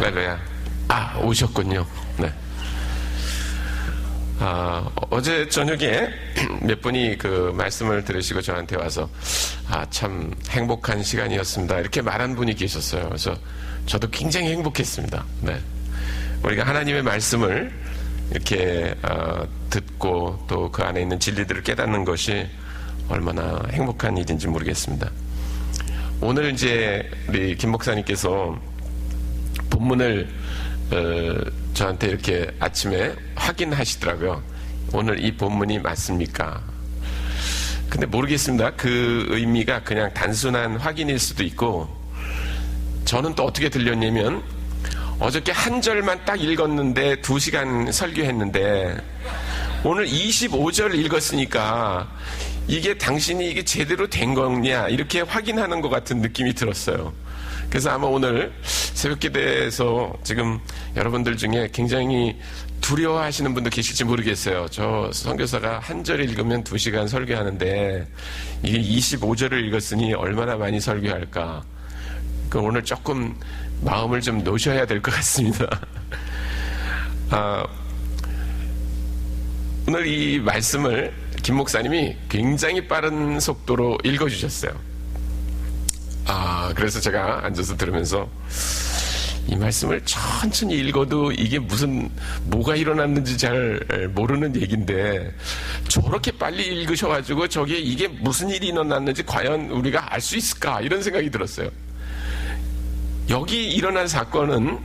할렐루야. 오셨군요. 네. 어제 저녁에 몇 분이 그 말씀을 들으시고 저한테 와서 참 행복한 시간이었습니다, 이렇게 말한 분이 계셨어요. 그래서 저도 굉장히 행복했습니다. 네. 우리가 하나님의 말씀을 이렇게 듣고 또 그 안에 있는 진리들을 깨닫는 것이 얼마나 행복한 일인지 모르겠습니다. 오늘 이제 우리 김 목사님께서 본문을 저한테 이렇게 아침에 확인하시더라고요. 오늘 이 본문이 맞습니까? 근데 모르겠습니다. 그 의미가 그냥 단순한 확인일 수도 있고, 저는 또 어떻게 들렸냐면 어저께 한 절만 딱 읽었는데 2시간 설교했는데 오늘 25절 읽었으니까 이게 당신이 이게 제대로 된 거냐 이렇게 확인하는 것 같은 느낌이 들었어요. 그래서 아마 오늘 새벽기도에서 지금 여러분들 중에 굉장히 두려워하시는 분도 계실지 모르겠어요. 저 선교사가 한 절 읽으면 2시간 설교하는데 이게 25절을 읽었으니 얼마나 많이 설교할까. 오늘 조금 마음을 좀 놓으셔야 될 것 같습니다. 오늘 이 말씀을 김 목사님이 굉장히 빠른 속도로 읽어주셨어요. 그래서 제가 앉아서 들으면서 이 말씀을 천천히 읽어도 이게 뭐가 일어났는지 잘 모르는 얘기인데 저렇게 빨리 읽으셔가지고 이게 무슨 일이 일어났는지 과연 우리가 알 수 있을까, 이런 생각이 들었어요. 여기 일어난 사건은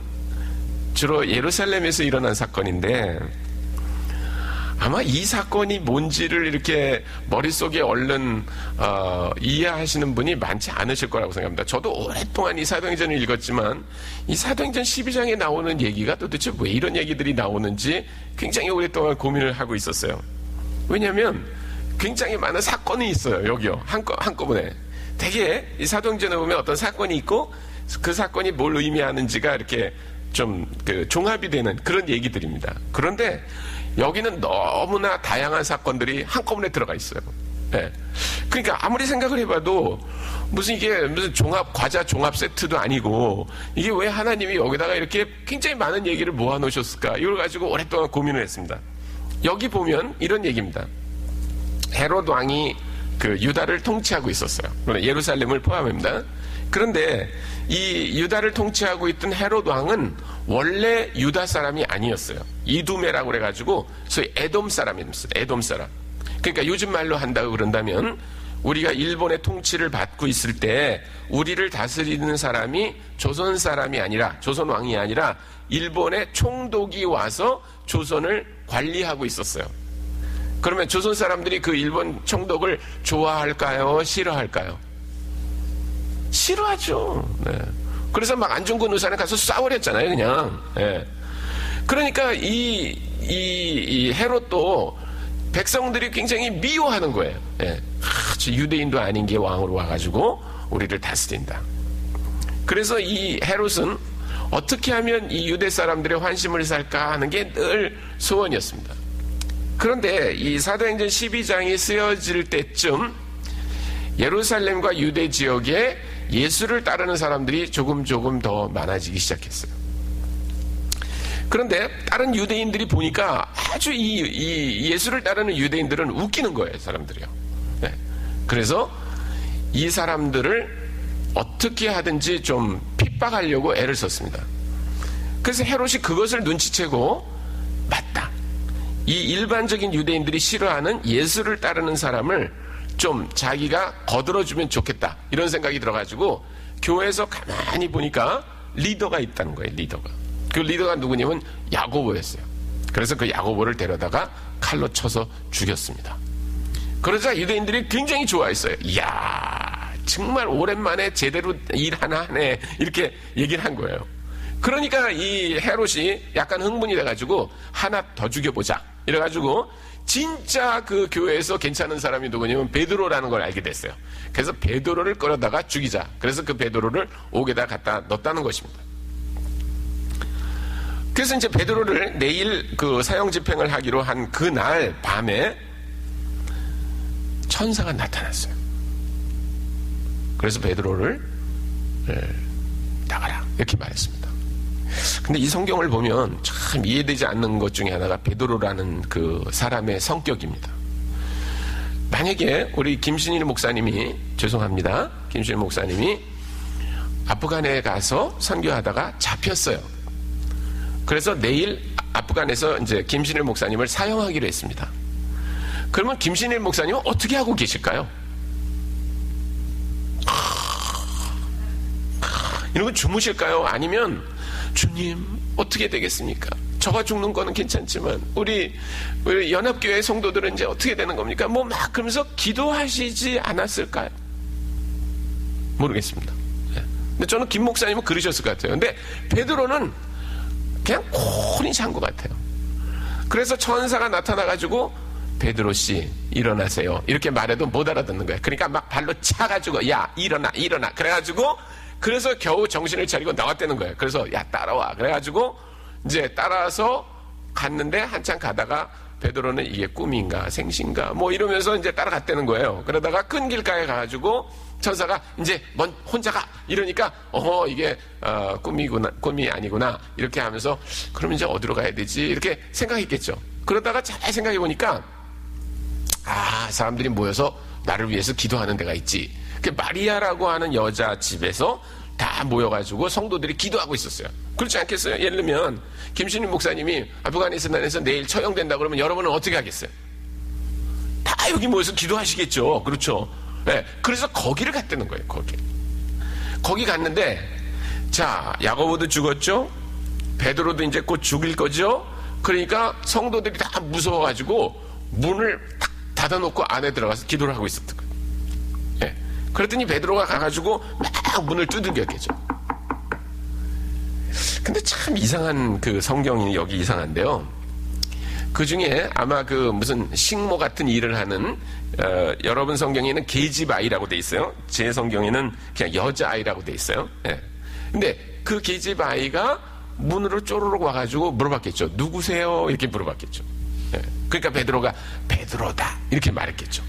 주로 예루살렘에서 일어난 사건인데 아마 이 사건이 뭔지를 이렇게 머릿속에 얼른 이해하시는 분이 많지 않으실 거라고 생각합니다. 저도 오랫동안 이 사도행전을 읽었지만 이 사도행전 12장에 나오는 얘기가 도대체 왜 이런 얘기들이 나오는지 굉장히 오랫동안 고민을 하고 있었어요. 왜냐하면 굉장히 많은 사건이 있어요. 여기요. 한꺼번에. 되게 이 사도행전에 보면 어떤 사건이 있고 그 사건이 뭘 의미하는지가 이렇게 좀 종합이 되는 그런 얘기들입니다. 그런데 여기는 너무나 다양한 사건들이 한꺼번에 들어가 있어요. 네. 그러니까 아무리 생각을 해봐도 무슨 과자 종합 세트도 아니고 이게 왜 하나님이 여기다가 이렇게 굉장히 많은 얘기를 모아놓으셨을까, 이걸 가지고 오랫동안 고민을 했습니다. 여기 보면 이런 얘기입니다. 헤롯 왕이 유다를 통치하고 있었어요. 예루살렘을 포함합니다. 그런데 이 유다를 통치하고 있던 헤롯 왕은 원래 유다 사람이 아니었어요. 이두메라고 그래가지고 소위 에돔 사람이었어요. 에돔 사람. 그러니까 요즘 말로 한다고 그런다면 우리가 일본의 통치를 받고 있을 때 우리를 다스리는 사람이 조선 사람이 아니라, 조선 왕이 아니라 일본의 총독이 와서 조선을 관리하고 있었어요. 그러면 조선 사람들이 그 일본 총독을 좋아할까요? 싫어할까요? 싫어하죠. 네. 그래서 막 안중근 의사는 가서 쏴버렸잖아요, 그냥. 네. 그러니까 이 헤롯도 백성들이 굉장히 미워하는 거예요. 네. 유대인도 아닌 게 왕으로 와가지고 우리를 다스린다. 그래서 이 헤롯은 어떻게 하면 이 유대 사람들의 환심을 살까 하는 게 늘 소원이었습니다. 그런데 이 사도행전 12장이 쓰여질 때쯤 예루살렘과 유대 지역에 예수를 따르는 사람들이 조금 더 많아지기 시작했어요. 그런데 다른 유대인들이 보니까 아주 이 예수를 따르는 유대인들은 웃기는 거예요, 사람들이요. 네. 그래서 이 사람들을 어떻게 하든지 좀 핍박하려고 애를 썼습니다. 그래서 헤롯이 그것을 눈치채고, 맞다, 이 일반적인 유대인들이 싫어하는 예수를 따르는 사람을 좀 자기가 거들어주면 좋겠다, 이런 생각이 들어가지고 교회에서 가만히 보니까 리더가 있다는 거예요. 리더가. 그 리더가 누구냐면 야고보였어요. 그래서 그 야고보를 데려다가 칼로 쳐서 죽였습니다. 그러자 유대인들이 굉장히 좋아했어요. 이야, 정말 오랜만에 제대로 일 하나 하네, 이렇게 얘기를 한 거예요. 그러니까 이 헤롯이 약간 흥분이 돼가지고 하나 더 죽여보자 이래가지고 진짜 그 교회에서 괜찮은 사람이 누구냐면 베드로라는 걸 알게 됐어요. 그래서 베드로를 끌어다가 죽이자. 그래서 그 베드로를 옥에다 갖다 넣었다는 것입니다. 그래서 이제 베드로를 내일 그 사형 집행을 하기로 한 그날 밤에 천사가 나타났어요. 그래서 베드로를 나가라, 이렇게 말했습니다. 근데 이 성경을 보면 참 이해되지 않는 것 중에 하나가 베드로라는 그 사람의 성격입니다. 만약에 우리 김신일 목사님이, 죄송합니다, 김신일 목사님이 아프간에 가서 선교하다가 잡혔어요. 그래서 내일 아프간에서 이제 김신일 목사님을 사형하기로 했습니다. 그러면 김신일 목사님은 어떻게 하고 계실까요? 이런 건 주무실까요? 아니면 주님 어떻게 되겠습니까? 저가 죽는 거는 괜찮지만 우리 연합교회 성도들은 이제 어떻게 되는 겁니까? 뭐 막 그러면서 기도하시지 않았을까요? 모르겠습니다. 근데 저는 김 목사님은 그러셨을 것 같아요. 근데 베드로는 그냥 곤히 잔 것 같아요. 그래서 천사가 나타나가지고 베드로 씨 일어나세요 이렇게 말해도 못 알아듣는 거예요. 그러니까 막 발로 차가지고 야 일어나 그래가지고 그래서 겨우 정신을 차리고 나왔다는 거예요. 그래서 야 따라와 그래가지고 이제 따라서 갔는데 한참 가다가 베드로는 이게 꿈인가 생신가 뭐 이러면서 이제 따라갔다는 거예요. 그러다가 큰 길가에 가가지고 천사가 이제 혼자 가 이러니까 이게 꿈이 아니구나 이렇게 하면서 그럼 이제 어디로 가야 되지 이렇게 생각했겠죠. 그러다가 잘 생각해 보니까 사람들이 모여서 나를 위해서 기도하는 데가 있지. 그 마리아라고 하는 여자 집에서 다 모여가지고 성도들이 기도하고 있었어요. 그렇지 않겠어요? 예를 들면 김신일 목사님이 아프가니스탄에서 내일 처형된다 그러면 여러분은 어떻게 하겠어요? 다 여기 모여서 기도하시겠죠. 그렇죠? 네, 그래서 거기를 갔다는 거예요. 거기 갔는데 자 야고보도 죽었죠. 베드로도 이제 곧 죽일 거죠. 그러니까 성도들이 다 무서워가지고 문을 딱 닫아놓고 안에 들어가서 기도를 하고 있었던 거예요. 네. 그랬더니 베드로가 가가지고 막 문을 두들겼겠죠. 근데 참 이상한 그 성경이 여기 이상한데요. 그 중에 아마 그 무슨 식모 같은 일을 하는 여러분 성경에는 계집아이라고 돼 있어요. 제 성경에는 그냥 여자아이라고 돼 있어요. 예. 근데 그 계집아이가 문으로 쪼르륵 와가지고 물어봤겠죠. 누구세요? 이렇게 물어봤겠죠. 예. 그러니까 베드로가 베드로다 이렇게 말했겠죠.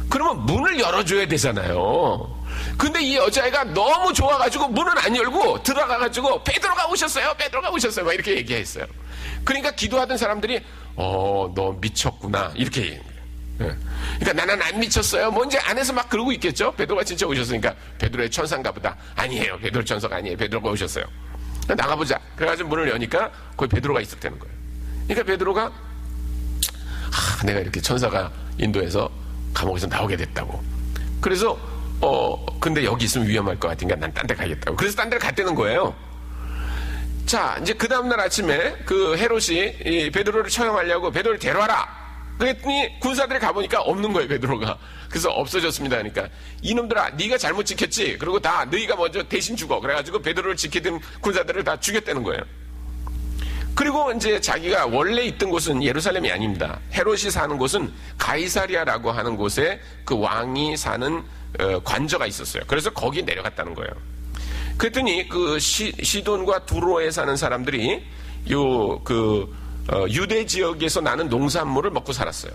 그러면 문을 열어줘야 되잖아요. 근데 이 여자애가 너무 좋아가지고 문을 안 열고 들어가가지고 베드로가 오셨어요 막 이렇게 얘기했어요. 그러니까 기도하던 사람들이 너 미쳤구나 이렇게 얘기해요. 예. 그러니까 나는 안 미쳤어요 뭐 이제 안에서 막 그러고 있겠죠. 베드로가 진짜 오셨으니까 베드로의 천사인가 보다. 아니에요, 베드로 천사가 아니에요, 베드로가 오셨어요. 나가보자. 그래가지고 문을 여니까 거기 베드로가 있었다는 거예요. 그러니까 베드로가 내가 이렇게 천사가 인도해서 감옥에서 나오게 됐다고. 그래서 근데 여기 있으면 위험할 것 같으니까 난 딴 데 가겠다고. 그래서 딴 데를 갔다는 거예요. 자, 이제 그 다음날 아침에 그 헤롯이 이 베드로를 처형하려고 베드로를 데려와라. 그랬더니 군사들이 가보니까 없는 거예요, 베드로가. 그래서 없어졌습니다. 그러니까 이놈들아, 네가 잘못 지켰지. 그리고 다 너희가 먼저 대신 죽어. 그래가지고 베드로를 지키던 군사들을 다 죽였다는 거예요. 그리고 이제 자기가 원래 있던 곳은 예루살렘이 아닙니다. 헤롯이 사는 곳은 가이사리아라고 하는 곳에 그 왕이 사는 관저가 있었어요. 그래서 거기 내려갔다는 거예요. 그랬더니 그 시돈과 두로에 사는 사람들이 유대 지역에서 나는 농산물을 먹고 살았어요.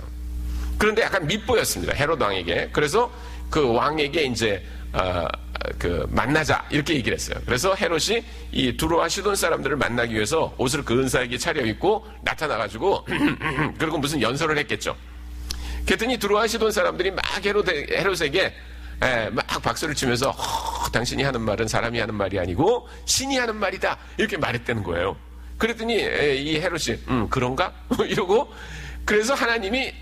그런데 약간 밉보였습니다, 헤롯 왕에게. 그래서 그 왕에게 이제 만나자 이렇게 얘기를 했어요. 그래서 헤롯이 이 두로와 시돈 사람들을 만나기 위해서 옷을 근사하게 차려입고 나타나가지고 그리고 무슨 연설을 했겠죠. 그랬더니 두로와 시돈 사람들이 막 헤롯에게 막 박수를 치면서 당신이 하는 말은 사람이 하는 말이 아니고 신이 하는 말이다 이렇게 말했다는 거예요. 그랬더니 이 헤롯이 그런가? 이러고 그래서 하나님이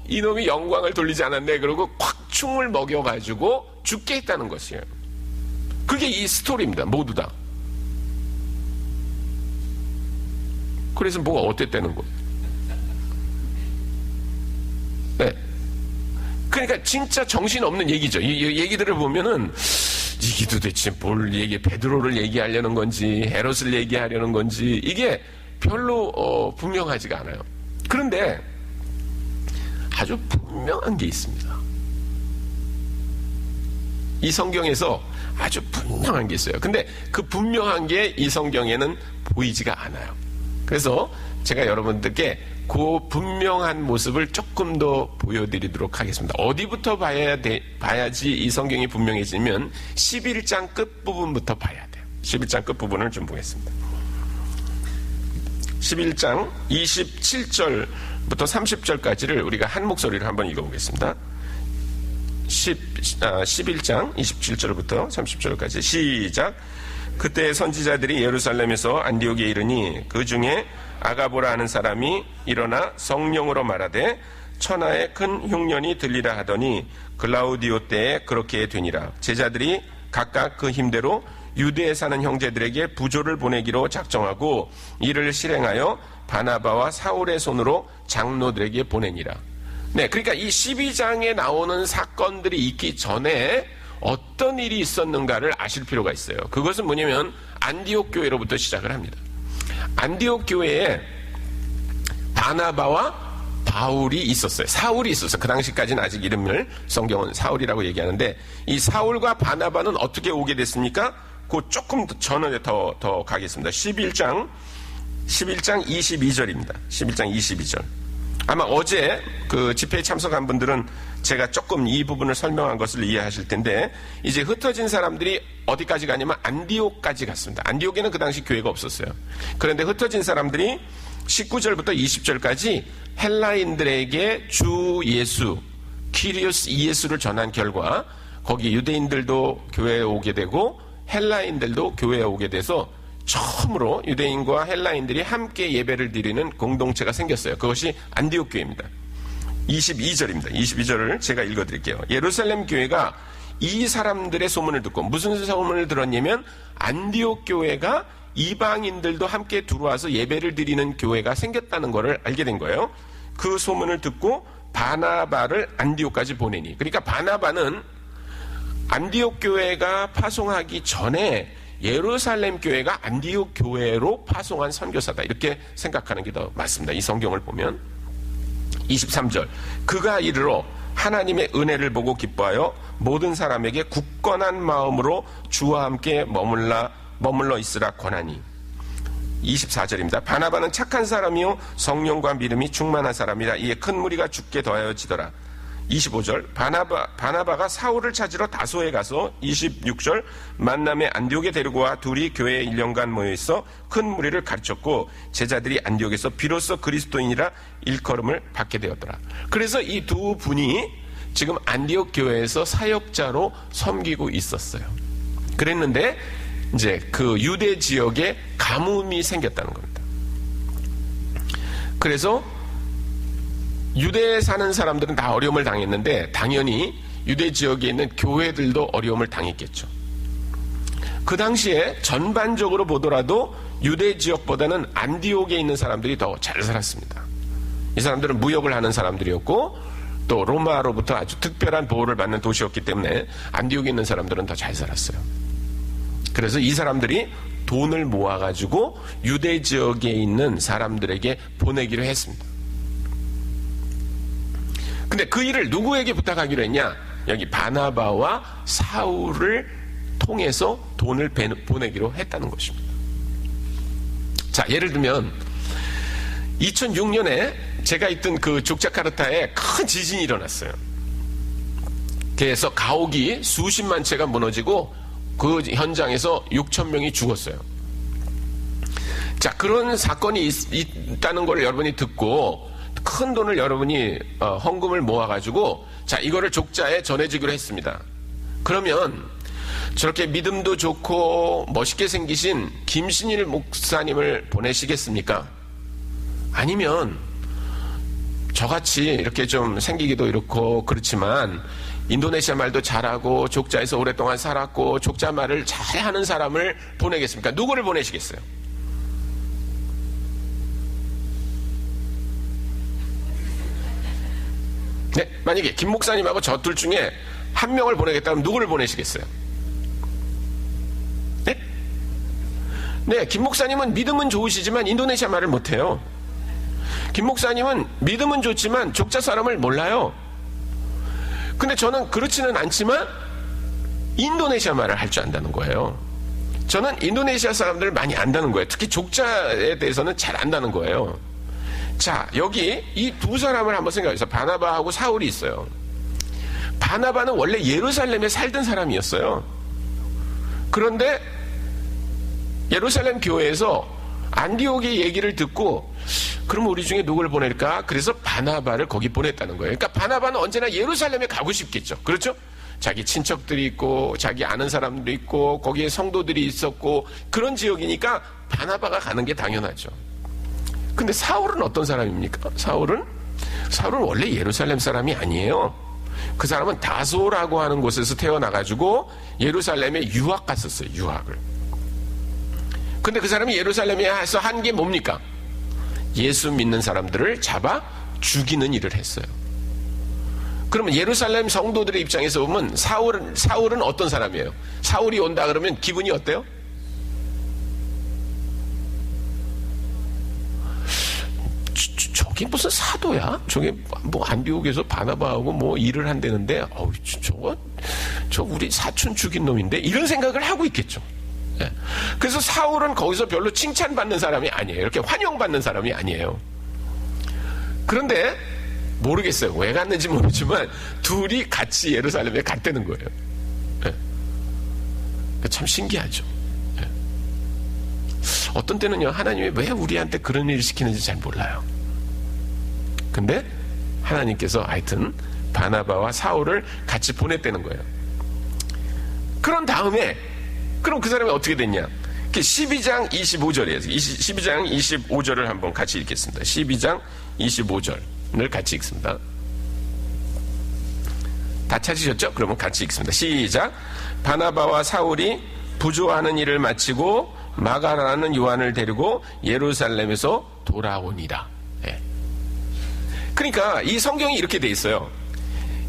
이놈이 영광을 돌리지 않았네 그러고 콱 충을 먹여가지고 죽게 했다는 것이에요. 그게 이 스토리입니다. 모두 다. 그래서 뭐가 어땠다는 거예요. 네. 그러니까 진짜 정신없는 얘기죠. 이 얘기들을 보면은 이게 도대체 뭘 베드로를 얘기하려는 건지 헤롯을 얘기하려는 건지 이게 별로 분명하지가 않아요. 그런데 아주 분명한 게 있습니다. 이 성경에서 아주 분명한 게 있어요. 근데 그 분명한 게 이 성경에는 보이지가 않아요. 그래서 제가 여러분들께 그 분명한 모습을 조금 더 보여드리도록 하겠습니다. 어디부터 봐야지 이 성경이 분명해지면 11장 끝부분부터 봐야 돼요. 11장 끝부분을 좀 보겠습니다. 11장 27절부터 30절까지를 우리가 한 목소리로 한번 읽어보겠습니다. 11장 27절부터 30절까지 시작. 그때 선지자들이 예루살렘에서 안디옥에 이르니 그 중에 아가보라 하는 사람이 일어나 성령으로 말하되 천하에 큰 흉년이 들리라 하더니 글라우디오 때에 그렇게 되니라. 제자들이 각각 그 힘대로 유대에 사는 형제들에게 부조를 보내기로 작정하고 이를 실행하여 바나바와 사울의 손으로 장로들에게 보내니라. 네, 그러니까 이 12장에 나오는 사건들이 있기 전에 어떤 일이 있었는가를 아실 필요가 있어요. 그것은 뭐냐면 안디옥 교회로부터 시작을 합니다. 안디옥 교회에 바나바와 바울이 있었어요. 사울이 있었어요. 그 당시까지는 아직 이름을 성경은 사울이라고 얘기하는데 이 사울과 바나바는 어떻게 오게 됐습니까? 그 조금 전에 더 가겠습니다. 11장 22절입니다. 11장 22절. 아마 어제 그 집회에 참석한 분들은 제가 조금 이 부분을 설명한 것을 이해하실 텐데 이제 흩어진 사람들이 어디까지 가냐면 안디옥까지 갔습니다. 안디옥에는 그 당시 교회가 없었어요. 그런데 흩어진 사람들이 19절부터 20절까지 헬라인들에게 주 예수, 키리오스 예수를 전한 결과 거기 유대인들도 교회에 오게 되고 헬라인들도 교회에 오게 돼서 처음으로 유대인과 헬라인들이 함께 예배를 드리는 공동체가 생겼어요. 그것이 안디옥 교회입니다. 22절입니다. 22절을 제가 읽어드릴게요. 예루살렘 교회가 이 사람들의 소문을 듣고 무슨 소문을 들었냐면 안디옥 교회가 이방인들도 함께 들어와서 예배를 드리는 교회가 생겼다는 것을 알게 된 거예요. 그 소문을 듣고 바나바를 안디옥까지 보내니, 그러니까 바나바는 안디옥 교회가 파송하기 전에 예루살렘 교회가 안디옥 교회로 파송한 선교사다, 이렇게 생각하는 게 더 맞습니다. 이 성경을 보면 23절 그가 이르러 하나님의 은혜를 보고 기뻐하여 모든 사람에게 굳건한 마음으로 주와 함께 머물러 있으라 권하니. 24절입니다. 바나바는 착한 사람이요 성령과 믿음이 충만한 사람이라 이에 큰 무리가 죽게 더하여지더라. 25절 바나바가 사울을 찾으러 다소에 가서 26절 만남에 안디옥에 데리고 와 둘이 교회에 1년간 모여있어 큰 무리를 가르쳤고 제자들이 안디옥에서 비로소 그리스도인이라 일컬음을 받게 되었더라. 그래서 이 두 분이 지금 안디옥 교회에서 사역자로 섬기고 있었어요. 그랬는데 이제 그 유대 지역에 가뭄이 생겼다는 겁니다. 그래서 유대에 사는 사람들은 다 어려움을 당했는데 당연히 유대 지역에 있는 교회들도 어려움을 당했겠죠. 그 당시에 전반적으로 보더라도 유대 지역보다는 안디옥에 있는 사람들이 더 잘 살았습니다. 이 사람들은 무역을 하는 사람들이었고 또 로마로부터 아주 특별한 보호를 받는 도시였기 때문에 안디옥에 있는 사람들은 더 잘 살았어요. 그래서 이 사람들이 돈을 모아가지고 유대 지역에 있는 사람들에게 보내기로 했습니다. 근데 그 일을 누구에게 부탁하기로 했냐? 여기 바나바와 사울을 통해서 돈을 보내기로 했다는 것입니다. 자, 예를 들면 2006년에 제가 있던 그 족자카르타에 큰 지진이 일어났어요. 그래서 가옥이 수십만 채가 무너지고 그 현장에서 6천 명이 죽었어요. 자, 그런 사건이 있다는 걸 여러분이 듣고 큰 돈을 여러분이 헌금을 모아가지고 자, 이거를 족자에 전해주기로 했습니다. 그러면 저렇게 믿음도 좋고 멋있게 생기신 김신일 목사님을 보내시겠습니까? 아니면 저같이 이렇게 좀 생기기도 이렇고 그렇지만 인도네시아 말도 잘하고 족자에서 오랫동안 살았고 족자 말을 잘하는 사람을 보내겠습니까? 누구를 보내시겠어요? 네, 만약에 김 목사님하고 저 둘 중에 한 명을 보내겠다면 누구를 보내시겠어요? 네? 네, 김 목사님은 믿음은 좋으시지만 인도네시아 말을 못해요. 김 목사님은 믿음은 좋지만 족자 사람을 몰라요. 근데 저는 그렇지는 않지만 인도네시아 말을 할 줄 안다는 거예요. 저는 인도네시아 사람들을 많이 안다는 거예요. 특히 족자에 대해서는 잘 안다는 거예요. 자, 여기 이 두 사람을 한번 생각해서 바나바하고 사울이 있어요. 바나바는 원래 예루살렘에 살던 사람이었어요. 그런데 예루살렘 교회에서 안디옥의 얘기를 듣고 그럼 우리 중에 누굴 보낼까? 그래서 바나바를 거기 보냈다는 거예요. 그러니까 바나바는 언제나 예루살렘에 가고 싶겠죠. 그렇죠? 자기 친척들이 있고 자기 아는 사람들이 있고 거기에 성도들이 있었고 그런 지역이니까 바나바가 가는 게 당연하죠. 근데 사울은 어떤 사람입니까? 사울은 원래 예루살렘 사람이 아니에요. 그 사람은 다소라고 하는 곳에서 태어나가지고 예루살렘에 유학 갔었어요. 유학을. 근데 그 사람이 예루살렘에서 한 게 뭡니까? 예수 믿는 사람들을 잡아 죽이는 일을 했어요. 그러면 예루살렘 성도들의 입장에서 보면 사울은 어떤 사람이에요? 사울이 온다 그러면 기분이 어때요? 저게 무슨 사도야? 저게 뭐 안디옥에서 바나바하고 뭐 일을 한다는데 저 우리 사촌 죽인 놈인데 이런 생각을 하고 있겠죠. 예. 그래서 사울은 거기서 별로 칭찬받는 사람이 아니에요. 이렇게 환영받는 사람이 아니에요. 그런데 모르겠어요. 왜 갔는지 모르지만 둘이 같이 예루살렘에 갔다는 거예요. 예. 참 신기하죠. 예. 어떤 때는요, 하나님이 왜 우리한테 그런 일을 시키는지 잘 몰라요. 근데 하나님께서 하여튼 바나바와 사울을 같이 보냈다는 거예요. 그런 다음에 그럼 그 사람이 어떻게 됐냐? 12장 25절이에요. 12장 25절을 한번 같이 읽겠습니다. 12장 25절을 같이 읽습니다. 다 찾으셨죠? 그러면 같이 읽습니다. 시작. 바나바와 사울이 부조하는 일을 마치고 마가라는 요한을 데리고 예루살렘에서 돌아오니라. 네. 그러니까 이 성경이 이렇게 돼 있어요.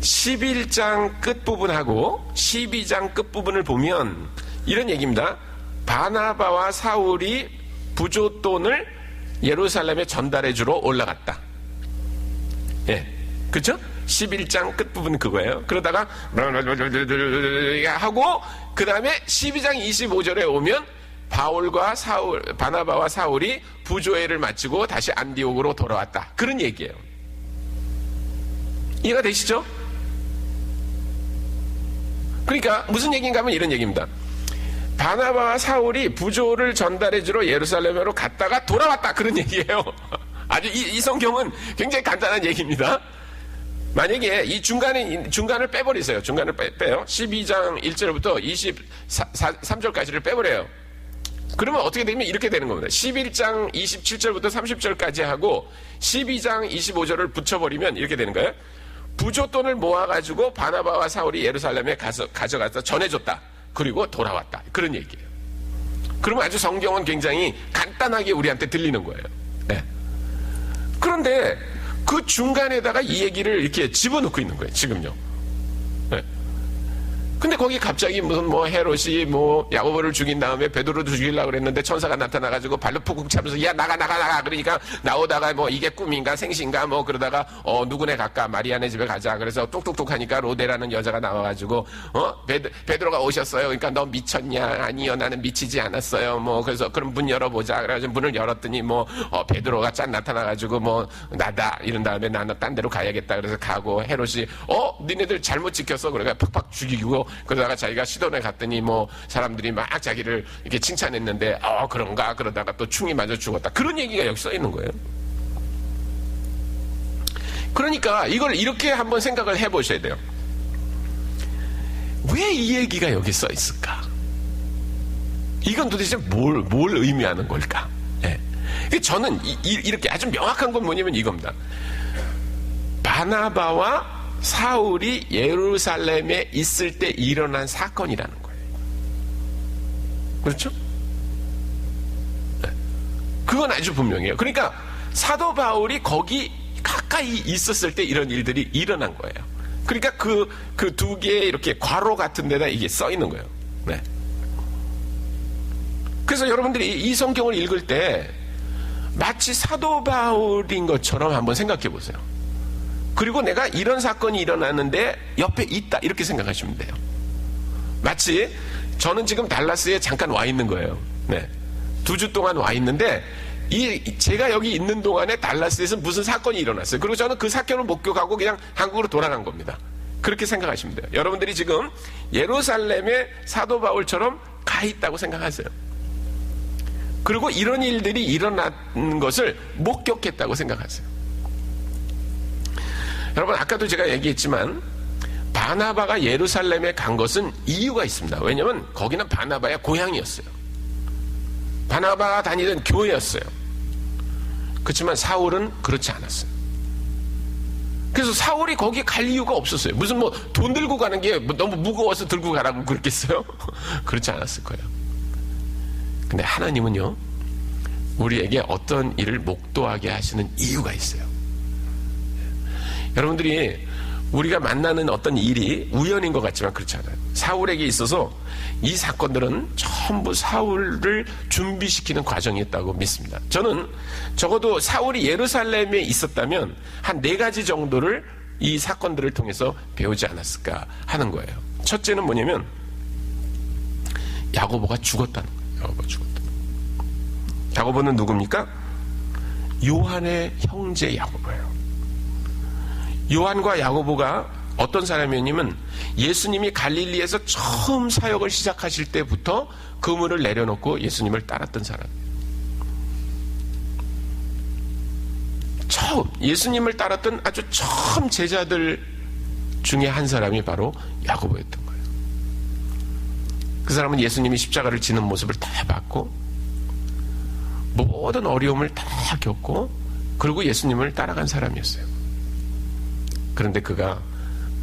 11장 끝부분하고 12장 끝부분을 보면 이런 얘기입니다. 바나바와 사울이 부조돈을 예루살렘에 전달해 주러 올라갔다. 예. 그렇죠? 11장 끝부분 그거예요. 그러다가 하고 그 다음에 12장 25절에 오면 바나바와 사울이 부조회를 마치고 다시 안디옥으로 돌아왔다. 그런 얘기예요. 이해가 되시죠? 그러니까 무슨 얘기인가 하면 이런 얘기입니다. 바나바와 사울이 부조를 전달해주러 예루살렘으로 갔다가 돌아왔다. 그런 얘기예요. 아주 이 성경은 굉장히 간단한 얘기입니다. 만약에 이 중간을 빼버리세요. 중간을 빼요. 12장 1절부터 23절까지를 빼버려요. 그러면 어떻게 되면 이렇게 되는 겁니다. 11장 27절부터 30절까지 하고 12장 25절을 붙여버리면 이렇게 되는 거예요. 부조돈을 모아가지고 바나바와 사울이 예루살렘에 가져가서 전해줬다. 그리고 돌아왔다. 그런 얘기예요. 그러면 아주 성경은 굉장히 간단하게 우리한테 들리는 거예요. 네. 그런데 그 중간에다가 이 얘기를 이렇게 집어넣고 있는 거예요. 지금요. 네. 근데 거기 갑자기 무슨 헤롯이 야고보를 죽인 다음에 베드로도 죽이려고 그랬는데 천사가 나타나가지고 발로 푹푹 차면서 야 나가 그러니까 나오다가 이게 꿈인가 생신가 그러다가 누구네 갈까 마리아네 집에 가자. 그래서 뚝뚝뚝 하니까 로데라는 여자가 나와가지고 베드로가 오셨어요. 그러니까 너 미쳤냐? 아니요 나는 미치지 않았어요. 그래서 그럼 문 열어보자. 그래가지고 문을 열었더니 베드로가 짠 나타나가지고 나다 이런 다음에 나는 딴 데로 가야겠다. 그래서 가고 헤롯이 니네들 잘못 지켰어. 그러니까 팍팍 죽이고 그러다가 자기가 시돈에 갔더니 사람들이 막 자기를 이렇게 칭찬했는데 그런가 그러다가 또 충이 맞아 죽었다. 그런 얘기가 여기 써 있는 거예요. 그러니까 이걸 이렇게 한번 생각을 해보셔야 돼요. 왜 이 얘기가 여기 써 있을까? 이건 도대체 뭘 의미하는 걸까? 네. 저는 이렇게 아주 명확한 건 뭐냐면 이겁니다. 바나바와 사울이 예루살렘에 있을 때 일어난 사건이라는 거예요. 그렇죠? 네. 그건 아주 분명해요. 그러니까 사도 바울이 거기 가까이 있었을 때 이런 일들이 일어난 거예요. 그러니까 그 두 개의 이렇게 괄호 같은 데다 이게 써 있는 거예요. 네. 그래서 여러분들이 이 성경을 읽을 때 마치 사도 바울인 것처럼 한번 생각해 보세요. 그리고 내가 이런 사건이 일어났는데 옆에 있다 이렇게 생각하시면 돼요. 마치 저는 지금 달라스에 잠깐 와 있는 거예요. 네. 2주 동안 와 있는데 제가 여기 있는 동안에 달라스에서 무슨 사건이 일어났어요. 그리고 저는 그 사건을 목격하고 그냥 한국으로 돌아간 겁니다. 그렇게 생각하시면 돼요. 여러분들이 지금 예루살렘에 사도 바울처럼 가 있다고 생각하세요. 그리고 이런 일들이 일어나는 것을 목격했다고 생각하세요. 여러분, 아까도 제가 얘기했지만 바나바가 예루살렘에 간 것은 이유가 있습니다. 왜냐하면 거기는 바나바의 고향이었어요. 바나바가 다니던 교회였어요. 그렇지만 사울은 그렇지 않았어요. 그래서 사울이 거기 갈 이유가 없었어요. 무슨 뭐 돈 들고 가는 게 너무 무거워서 들고 가라고 그랬겠어요? 그렇지 않았을 거예요. 근데 하나님은요, 우리에게 어떤 일을 목도하게 하시는 이유가 있어요. 여러분들이 우리가 만나는 어떤 일이 우연인 것 같지만 그렇지 않아요. 사울에게 있어서 이 사건들은 전부 사울을 준비시키는 과정이었다고 믿습니다. 저는 적어도 사울이 예루살렘에 있었다면 한 4가지 정도를 이 사건들을 통해서 배우지 않았을까 하는 거예요. 첫째는 뭐냐면 야고보가 죽었다는 거예요. 야고보가 죽었다. 야고보는 누굽니까? 요한의 형제 야고보예요. 요한과 야고보가 어떤 사람이었냐면 예수님이 갈릴리에서 처음 사역을 시작하실 때부터 그물을 내려놓고 예수님을 따랐던 사람이에요. 처음 예수님을 따랐던 아주 처음 제자들 중에 한 사람이 바로 야고보였던 거예요. 그 사람은 예수님이 십자가를 지는 모습을 다 봤고 모든 어려움을 다 겪고 그리고 예수님을 따라간 사람이었어요. 그런데 그가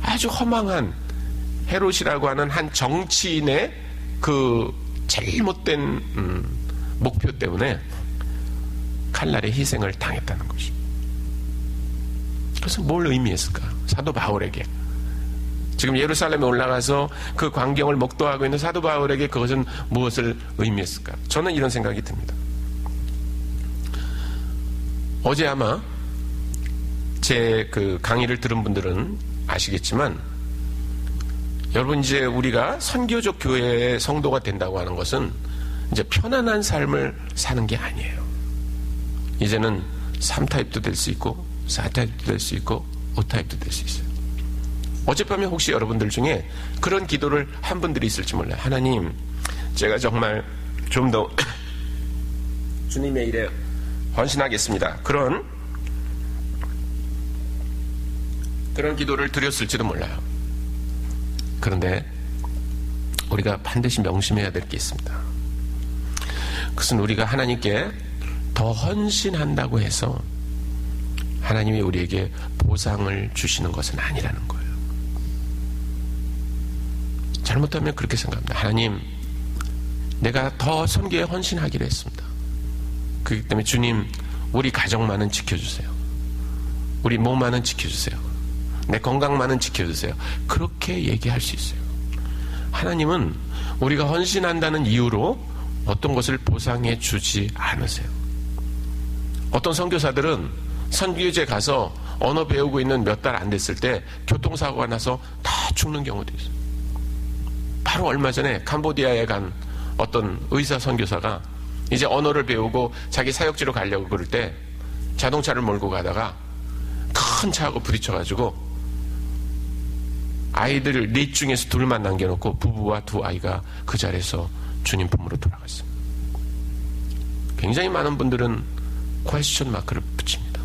아주 허망한 헤롯이라고 하는 한 정치인의 그 잘못된 목표 때문에 칼날의 희생을 당했다는 것입니다. 그래서 뭘 의미했을까? 사도 바울에게 지금 예루살렘에 올라가서 그 광경을 목도하고 있는 사도 바울에게 그것은 무엇을 의미했을까? 저는 이런 생각이 듭니다. 어제 아마 제 그 강의를 들은 분들은 아시겠지만 여러분 이제 우리가 선교적 교회의 성도가 된다고 하는 것은 이제 편안한 삶을 사는 게 아니에요. 이제는 3타입도 될 수 있고 4타입도 될 수 있고 5타입도 될 수 있어요. 어젯밤에 혹시 여러분들 중에 그런 기도를 한 분들이 있을지 몰라요. 하나님, 제가 정말 좀 더 주님의 일에 헌신하겠습니다. 그런 기도를 드렸을지도 몰라요. 그런데 우리가 반드시 명심해야 될 게 있습니다. 그것은 우리가 하나님께 더 헌신한다고 해서 하나님이 우리에게 보상을 주시는 것은 아니라는 거예요. 잘못하면 그렇게 생각합니다. 하나님, 내가 더 선교에 헌신하기로 했습니다. 그렇기 때문에 주님, 우리 가정만은 지켜주세요. 우리 몸만은 지켜주세요. 내 건강만은 지켜주세요. 그렇게 얘기할 수 있어요. 하나님은 우리가 헌신한다는 이유로 어떤 것을 보상해 주지 않으세요. 어떤 선교사들은 선교지에 가서 언어 배우고 있는 몇 달 안 됐을 때 교통사고가 나서 다 죽는 경우도 있어요. 바로 얼마 전에 캄보디아에 간 어떤 의사 선교사가 이제 언어를 배우고 자기 사역지로 가려고 그럴 때 자동차를 몰고 가다가 큰 차하고 부딪혀가지고 아이들 넷 중에서 둘만 남겨놓고 부부와 2아이가 그 자리에서 주님 품으로 돌아갔습니다. 굉장히 많은 분들은 퀘스천 마크를 붙입니다.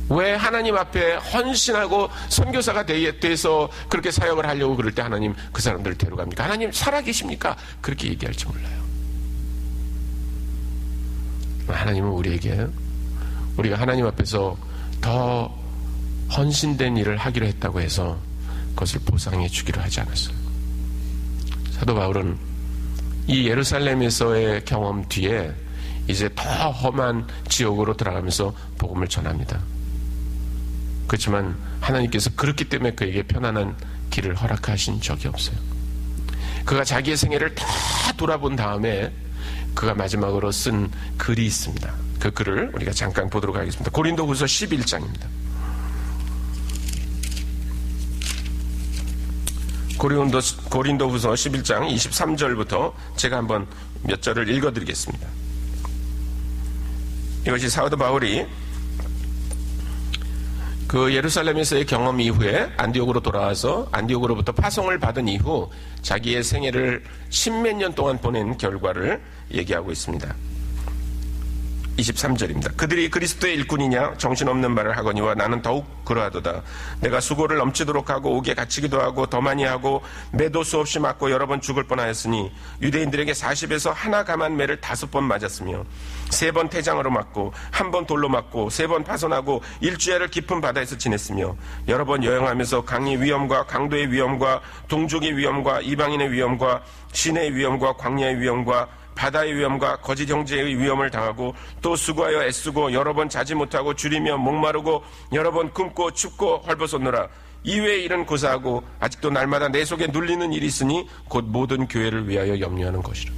왜 하나님 앞에 헌신하고 선교사가 돼서 그렇게 사역을 하려고 그럴 때 하나님 그 사람들을 데려갑니까? 하나님 살아계십니까? 그렇게 얘기할지 몰라요. 하나님은 우리에게 우리가 하나님 앞에서 더 헌신된 일을 하기로 했다고 해서 그것을 보상해 주기로 하지 않았어요. 사도 바울은 이 예루살렘에서의 경험 뒤에 이제 더 험한 지옥으로 들어가면서 복음을 전합니다. 그렇지만 하나님께서 그렇기 때문에 그에게 편안한 길을 허락하신 적이 없어요. 그가 자기의 생애를 다 돌아본 다음에 그가 마지막으로 쓴 글이 있습니다. 그 글을 우리가 잠깐 보도록 하겠습니다. 고린도후서 11장입니다. 고린도후서 11장 23절부터 제가 한번 몇 절을 읽어드리겠습니다. 이것이 사도 바울이 그 예루살렘에서의 경험 이후에 안디옥으로 돌아와서 안디옥으로부터 파송을 받은 이후 자기의 생애를 십몇 년 동안 보낸 결과를 얘기하고 있습니다. 23절입니다. 그들이 그리스도의 일꾼이냐 정신없는 말을 하거니와 나는 더욱 그러하도다. 내가 수고를 넘치도록 하고 옥에 갇히기도 하고 더 많이 하고 매도 수없이 맞고 여러 번 죽을 뻔하였으니 유대인들에게 40에서 하나 감한 매를 5번 맞았으며 3번 태장으로 맞고 1번 돌로 맞고 3번 파손하고 일주일을 깊은 바다에서 지냈으며 여러 번 여행하면서 강의 위험과 강도의 위험과 동족의 위험과 이방인의 위험과 시내의 위험과 광야의 위험과 바다의 위험과 거짓 형제의 위험을 당하고 또 수고하여 애쓰고 여러 번 자지 못하고 줄이며 목마르고 여러 번 굶고 춥고 헐벗었노라. 이외의 일은 고사하고 아직도 날마다 내 속에 눌리는 일이 있으니 곧 모든 교회를 위하여 염려하는 것이라.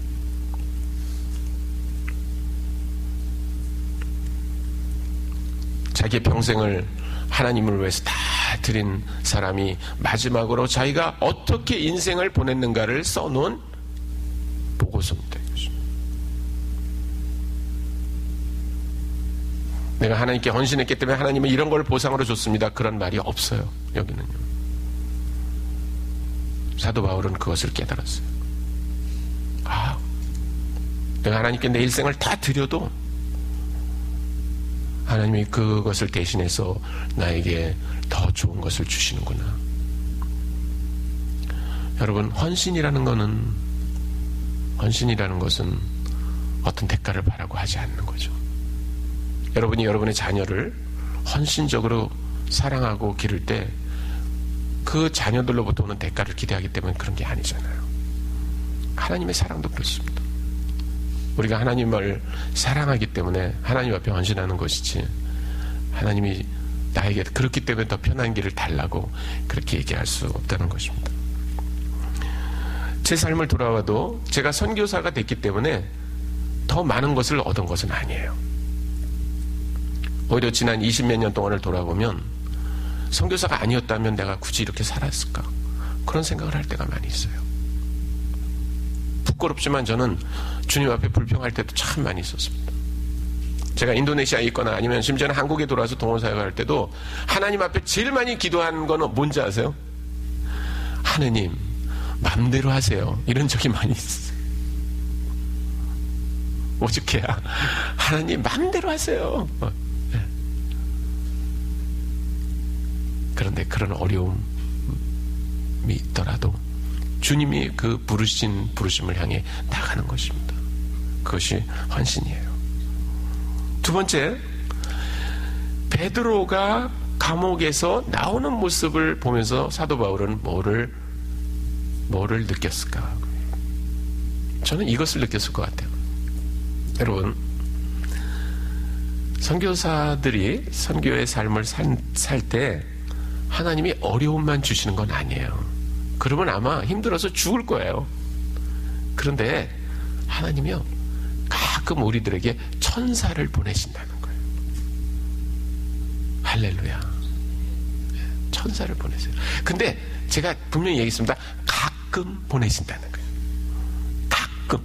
자기의 평생을 하나님을 위해서 다 드린 사람이 마지막으로 자기가 어떻게 인생을 보냈는가를 써놓은 보고서입니다. 내가 하나님께 헌신했기 때문에 하나님은 이런 걸 보상으로 줬습니다. 그런 말이 없어요. 여기는요. 사도 바울은 그것을 깨달았어요. 내가 하나님께 내 일생을 다 드려도 하나님이 그것을 대신해서 나에게 더 좋은 것을 주시는구나. 여러분, 헌신이라는 것은 어떤 대가를 바라고 하지 않는 거죠. 여러분이 여러분의 자녀를 헌신적으로 사랑하고 기를 때 그 자녀들로부터 오는 대가를 기대하기 때문에 그런 게 아니잖아요. 하나님의 사랑도 그렇습니다. 우리가 하나님을 사랑하기 때문에 하나님 앞에 헌신하는 것이지, 하나님이 나에게 그렇기 때문에 더 편한 길을 달라고 그렇게 얘기할 수 없다는 것입니다. 제 삶을 돌아와도 제가 선교사가 됐기 때문에 더 많은 것을 얻은 것은 아니에요. 오히려 지난 20몇 년 동안을 돌아보면 선교사가 아니었다면 내가 굳이 이렇게 살았을까? 그런 생각을 할 때가 많이 있어요. 부끄럽지만 저는 주님 앞에 불평할 때도 참 많이 있었습니다. 제가 인도네시아에 있거나 아니면 심지어는 한국에 돌아와서 동원사역을 할 때도 하나님 앞에 제일 많이 기도한 건 뭔지 아세요? 하나님, 맘대로 하세요. 이런 적이 많이 있어요. 오죽해야 하나님 맘대로 하세요. 그런데 그런 어려움이 있더라도 주님이 그 부르심을 향해 나가는 것입니다. 그것이 헌신이에요. 두 번째, 베드로가 감옥에서 나오는 모습을 보면서 사도 바울은 뭐를 느꼈을까? 저는 이것을 느꼈을 것 같아요. 여러분, 선교사들이 선교의 삶을 살 때 하나님이 어려움만 주시는 건 아니에요. 그러면 아마 힘들어서 죽을 거예요. 그런데 하나님이요, 가끔 우리들에게 천사를 보내신다는 거예요. 할렐루야. 천사를 보내세요. 근데 제가 분명히 얘기했습니다. 가끔 보내신다는 거예요. 가끔.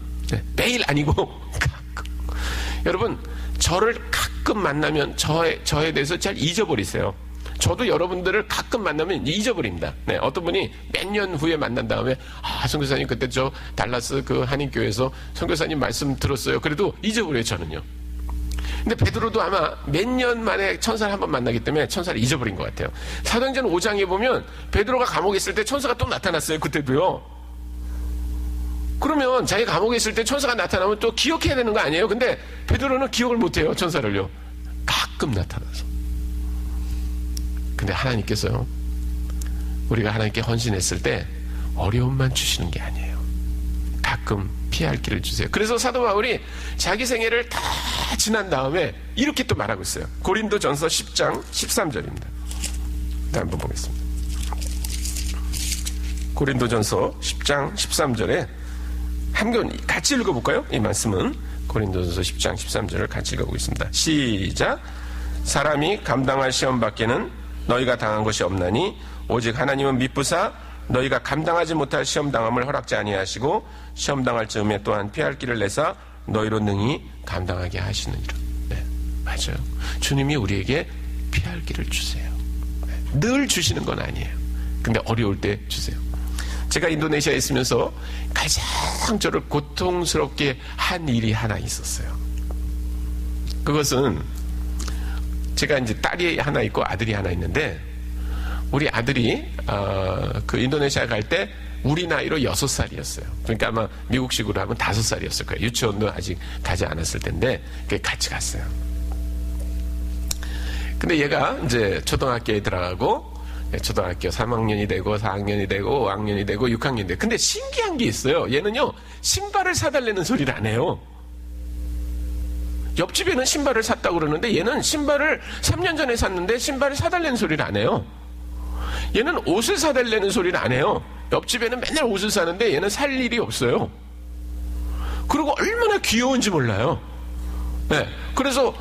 매일 아니고 가끔. 여러분, 저를 가끔 만나면 저에 대해서 잘 잊어버리세요. 저도 여러분들을 가끔 만나면 잊어버립니다. 어떤 분이 몇 년 후에 만난 다음에, 선교사님 그때 저 달라스 그 한인교회에서 선교사님 말씀 들었어요. 그래도 잊어버려요, 저는요. 근데 베드로도 아마 몇 년 만에 천사를 한번 만나기 때문에 천사를 잊어버린 것 같아요. 사도행전 5장에 보면 베드로가 감옥에 있을 때 천사가 또 나타났어요. 그때도요. 그러면 자기 감옥에 있을 때 천사가 나타나면 또 기억해야 되는 거 아니에요? 근데 베드로는 기억을 못해요, 천사를요. 가끔 나타나서. 근데 하나님께서요, 우리가 하나님께 헌신했을 때 어려움만 주시는 게 아니에요. 가끔 피할 길을 주세요. 그래서 사도 바울이 자기 생애를 다 지난 다음에 이렇게 또 말하고 있어요. 고린도전서 10장 13절입니다. 한번 보겠습니다. 고린도전서 10장 13절에 한번 같이 읽어볼까요? 이 말씀은 고린도전서 10장 13절을 같이 읽어보겠습니다. 시작. 사람이 감당할 시험 밖에는 너희가 당한 것이 없나니 오직 하나님은 미쁘사 너희가 감당하지 못할 시험당함을 허락지 아니하시고 시험당할 즈음에 또한 피할 길을 내사 너희로 능히 감당하게 하시느니라. 맞아요. 주님이 우리에게 피할 길을 주세요. 늘 주시는 건 아니에요. 근데 어려울 때 주세요. 제가 인도네시아에 있으면서 가장 저를 고통스럽게 한 일이 하나 있었어요. 그것은 제가 이제 딸이 하나 있고 아들이 하나 있는데, 우리 아들이 그 인도네시아 갈 때 우리 나이로 6살이었어요. 그러니까 아마 미국식으로 하면 5살이었을 거예요. 유치원도 아직 가지 않았을 텐데 같이 갔어요. 근데 얘가 이제 초등학교에 들어가고, 초등학교 3학년이 되고 4학년이 되고 5학년이 되고 6학년이 되고, 근데 신기한 게 있어요. 얘는요, 신발을 사달라는 소리를 안 해요. 옆집에는 신발을 샀다고 그러는데 얘는 신발을 3년 전에 샀는데 신발을 사달라는 소리를 안 해요. 얘는 옷을 사달라는 소리를 안 해요. 옆집에는 맨날 옷을 사는데 얘는 살 일이 없어요. 그리고 얼마나 귀여운지 몰라요. 네. 그래서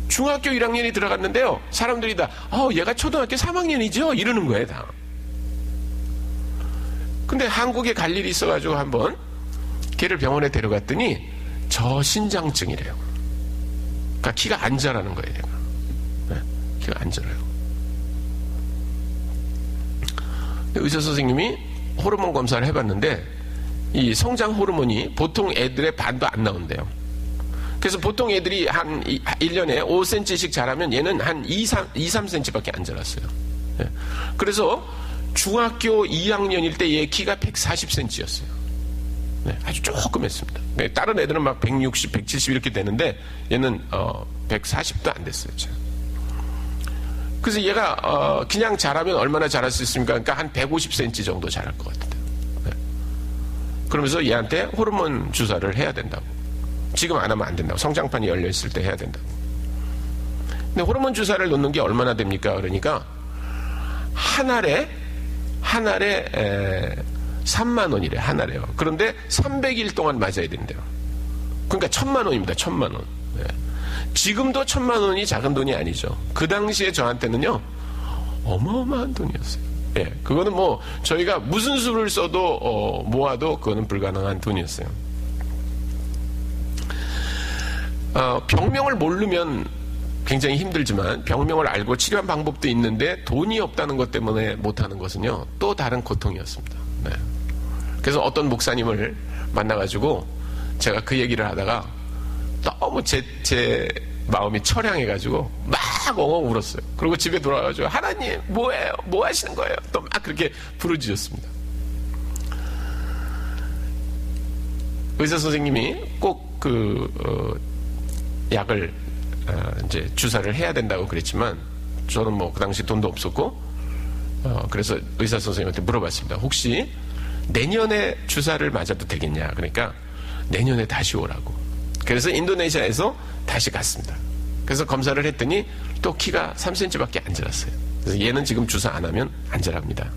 중학교 1학년이 들어갔는데요, 사람들이 다 얘가 초등학교 3학년이죠? 이러는 거예요, 다. 근데 한국에 갈 일이 있어가지고 한번 걔를 병원에 데려갔더니 저신장증이래요. 그러니까 키가 안 자라는 거예요, 얘가. 네. 키가 안 자라요. 의사 선생님이 호르몬 검사를 해봤는데 이 성장 호르몬이 보통 애들의 반도 안 나온대요. 그래서 보통 애들이 한 1년에 5cm씩 자라면 얘는 한 2-3cm밖에 안 자랐어요. 네. 그래서 중학교 2학년일 때 얘 키가 140cm였어요. 네, 아주 조그맸습니다. 네, 다른 애들은 막 160, 170 이렇게 되는데 얘는 140도 안 됐어요. 그래서 얘가 그냥 자라면 얼마나 자랄 수 있습니까? 그러니까 한 150cm 정도 자랄 것 같아요. 네. 그러면서 얘한테 호르몬 주사를 해야 된다고. 지금 안 하면 안 된다고. 성장판이 열려 있을 때 해야 된다고. 근데 호르몬 주사를 놓는 게 얼마나 됩니까? 그러니까 한 알에 3만 원이래, 한 알에요. 그런데 300일 동안 맞아야 된대요. 그러니까 1,000만 원입니다. 1,000만 원. 네. 지금도 1,000만 원이 작은 돈이 아니죠. 그 당시에 저한테는요, 어마어마한 돈이었어요. 예, 그거는 뭐 저희가 무슨 수를 써도 모아도 그거는 불가능한 돈이었어요. 병명을 모르면 굉장히 힘들지만 병명을 알고 치료한 방법도 있는데 돈이 없다는 것 때문에 못하는 것은요, 또 다른 고통이었습니다. 네. 그래서 어떤 목사님을 만나가지고 제가 그 얘기를 하다가 너무 제 마음이 처량해가지고 막 엉엉 울었어요. 그리고 집에 돌아가가지고 하나님 뭐예요? 뭐 하시는 거예요? 또 막 그렇게 부르짖었습니다. 의사 선생님이 꼭 약을 이제 주사를 해야 된다고 그랬지만 저는 뭐 그 당시 돈도 없었고 그래서 의사 선생님한테 물어봤습니다. 혹시 내년에 주사를 맞아도 되겠냐? 그러니까 내년에 다시 오라고. 그래서 인도네시아에서 다시 갔습니다. 그래서 검사를 했더니 또 키가 3cm밖에 안 자랐어요. 그래서 얘는 지금 주사 안 하면 안 자랍니다.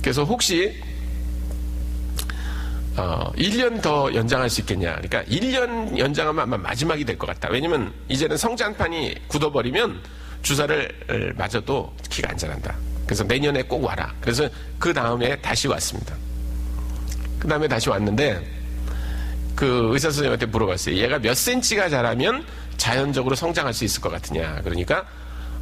그래서 혹시 1년 더 연장할 수 있겠냐? 그러니까 1년 연장하면 아마 마지막이 될 것 같다. 왜냐면 이제는 성장판이 굳어버리면 주사를 맞아도 키가 안 자란다. 그래서 내년에 꼭 와라. 그래서 그 다음에 다시 왔습니다. 그 다음에 다시 왔는데 그 의사 선생님한테 물어봤어요. 얘가 몇 cm가 자라면 자연적으로 성장할 수 있을 것 같으냐? 그러니까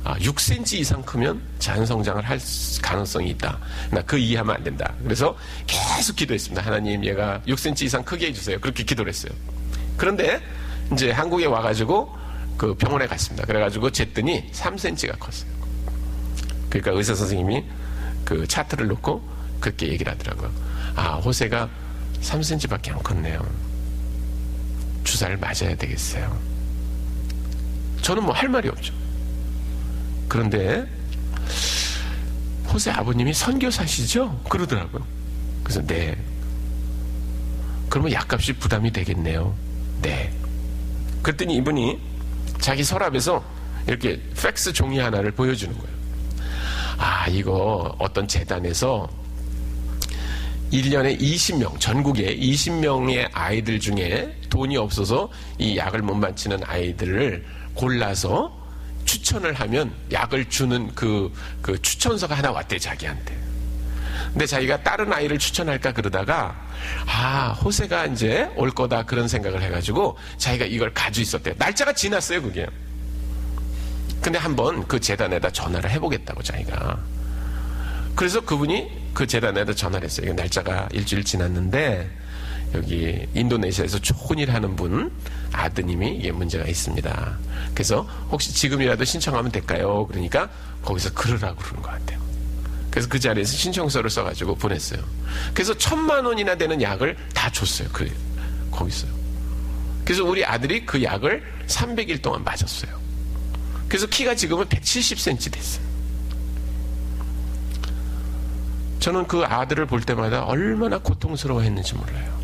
6cm 이상 크면 자연 성장을 할 가능성이 있다. 나 그 이해하면 안 된다. 그래서 계속 기도했습니다. 하나님, 얘가 6cm 이상 크게 해주세요. 그렇게 기도를 했어요. 그런데 이제 한국에 와가지고 그 병원에 갔습니다. 그래가지고 쟀더니 3cm가 컸어요. 그러니까 의사 선생님이 그 차트를 놓고 그렇게 얘기를 하더라고요. 호세가 3cm밖에 안 컸네요. 주사를 맞아야 되겠어요. 저는 뭐 할 말이 없죠. 그런데 호세 아버님이 선교사시죠? 그러더라고요. 그래서 네. 그러면 약값이 부담이 되겠네요. 네. 그랬더니 이분이 자기 서랍에서 이렇게 팩스 종이 하나를 보여주는 거예요. 이거 어떤 재단에서 1년에 20명, 전국에 20명의 아이들 중에 돈이 없어서 이 약을 못 맞히는 아이들을 골라서 추천을 하면 약을 주는 그 추천서가 하나 왔대, 자기한테. 근데 자기가 다른 아이를 추천할까 그러다가 호세가 이제 올 거다 그런 생각을 해가지고 자기가 이걸 가지고 있었대요. 날짜가 지났어요, 그게. 근데 한번 그 재단에다 전화를 해보겠다고 자기가. 그래서 그분이 그 재단에다 전화를 했어요. 날짜가 일주일 지났는데 여기 인도네시아에서 좋은 일 하는 분 아드님이 이게 문제가 있습니다. 그래서 혹시 지금이라도 신청하면 될까요? 그러니까 거기서 그러라고 그러는 것 같아요. 그래서 그 자리에서 신청서를 써가지고 보냈어요. 그래서 1,000만 원이나 되는 약을 다 줬어요. 거기서요. 그래서 우리 아들이 그 약을 300일 동안 맞았어요. 그래서 키가 지금은 170cm 됐어요. 저는 그 아들을 볼 때마다 얼마나 고통스러워했는지 몰라요.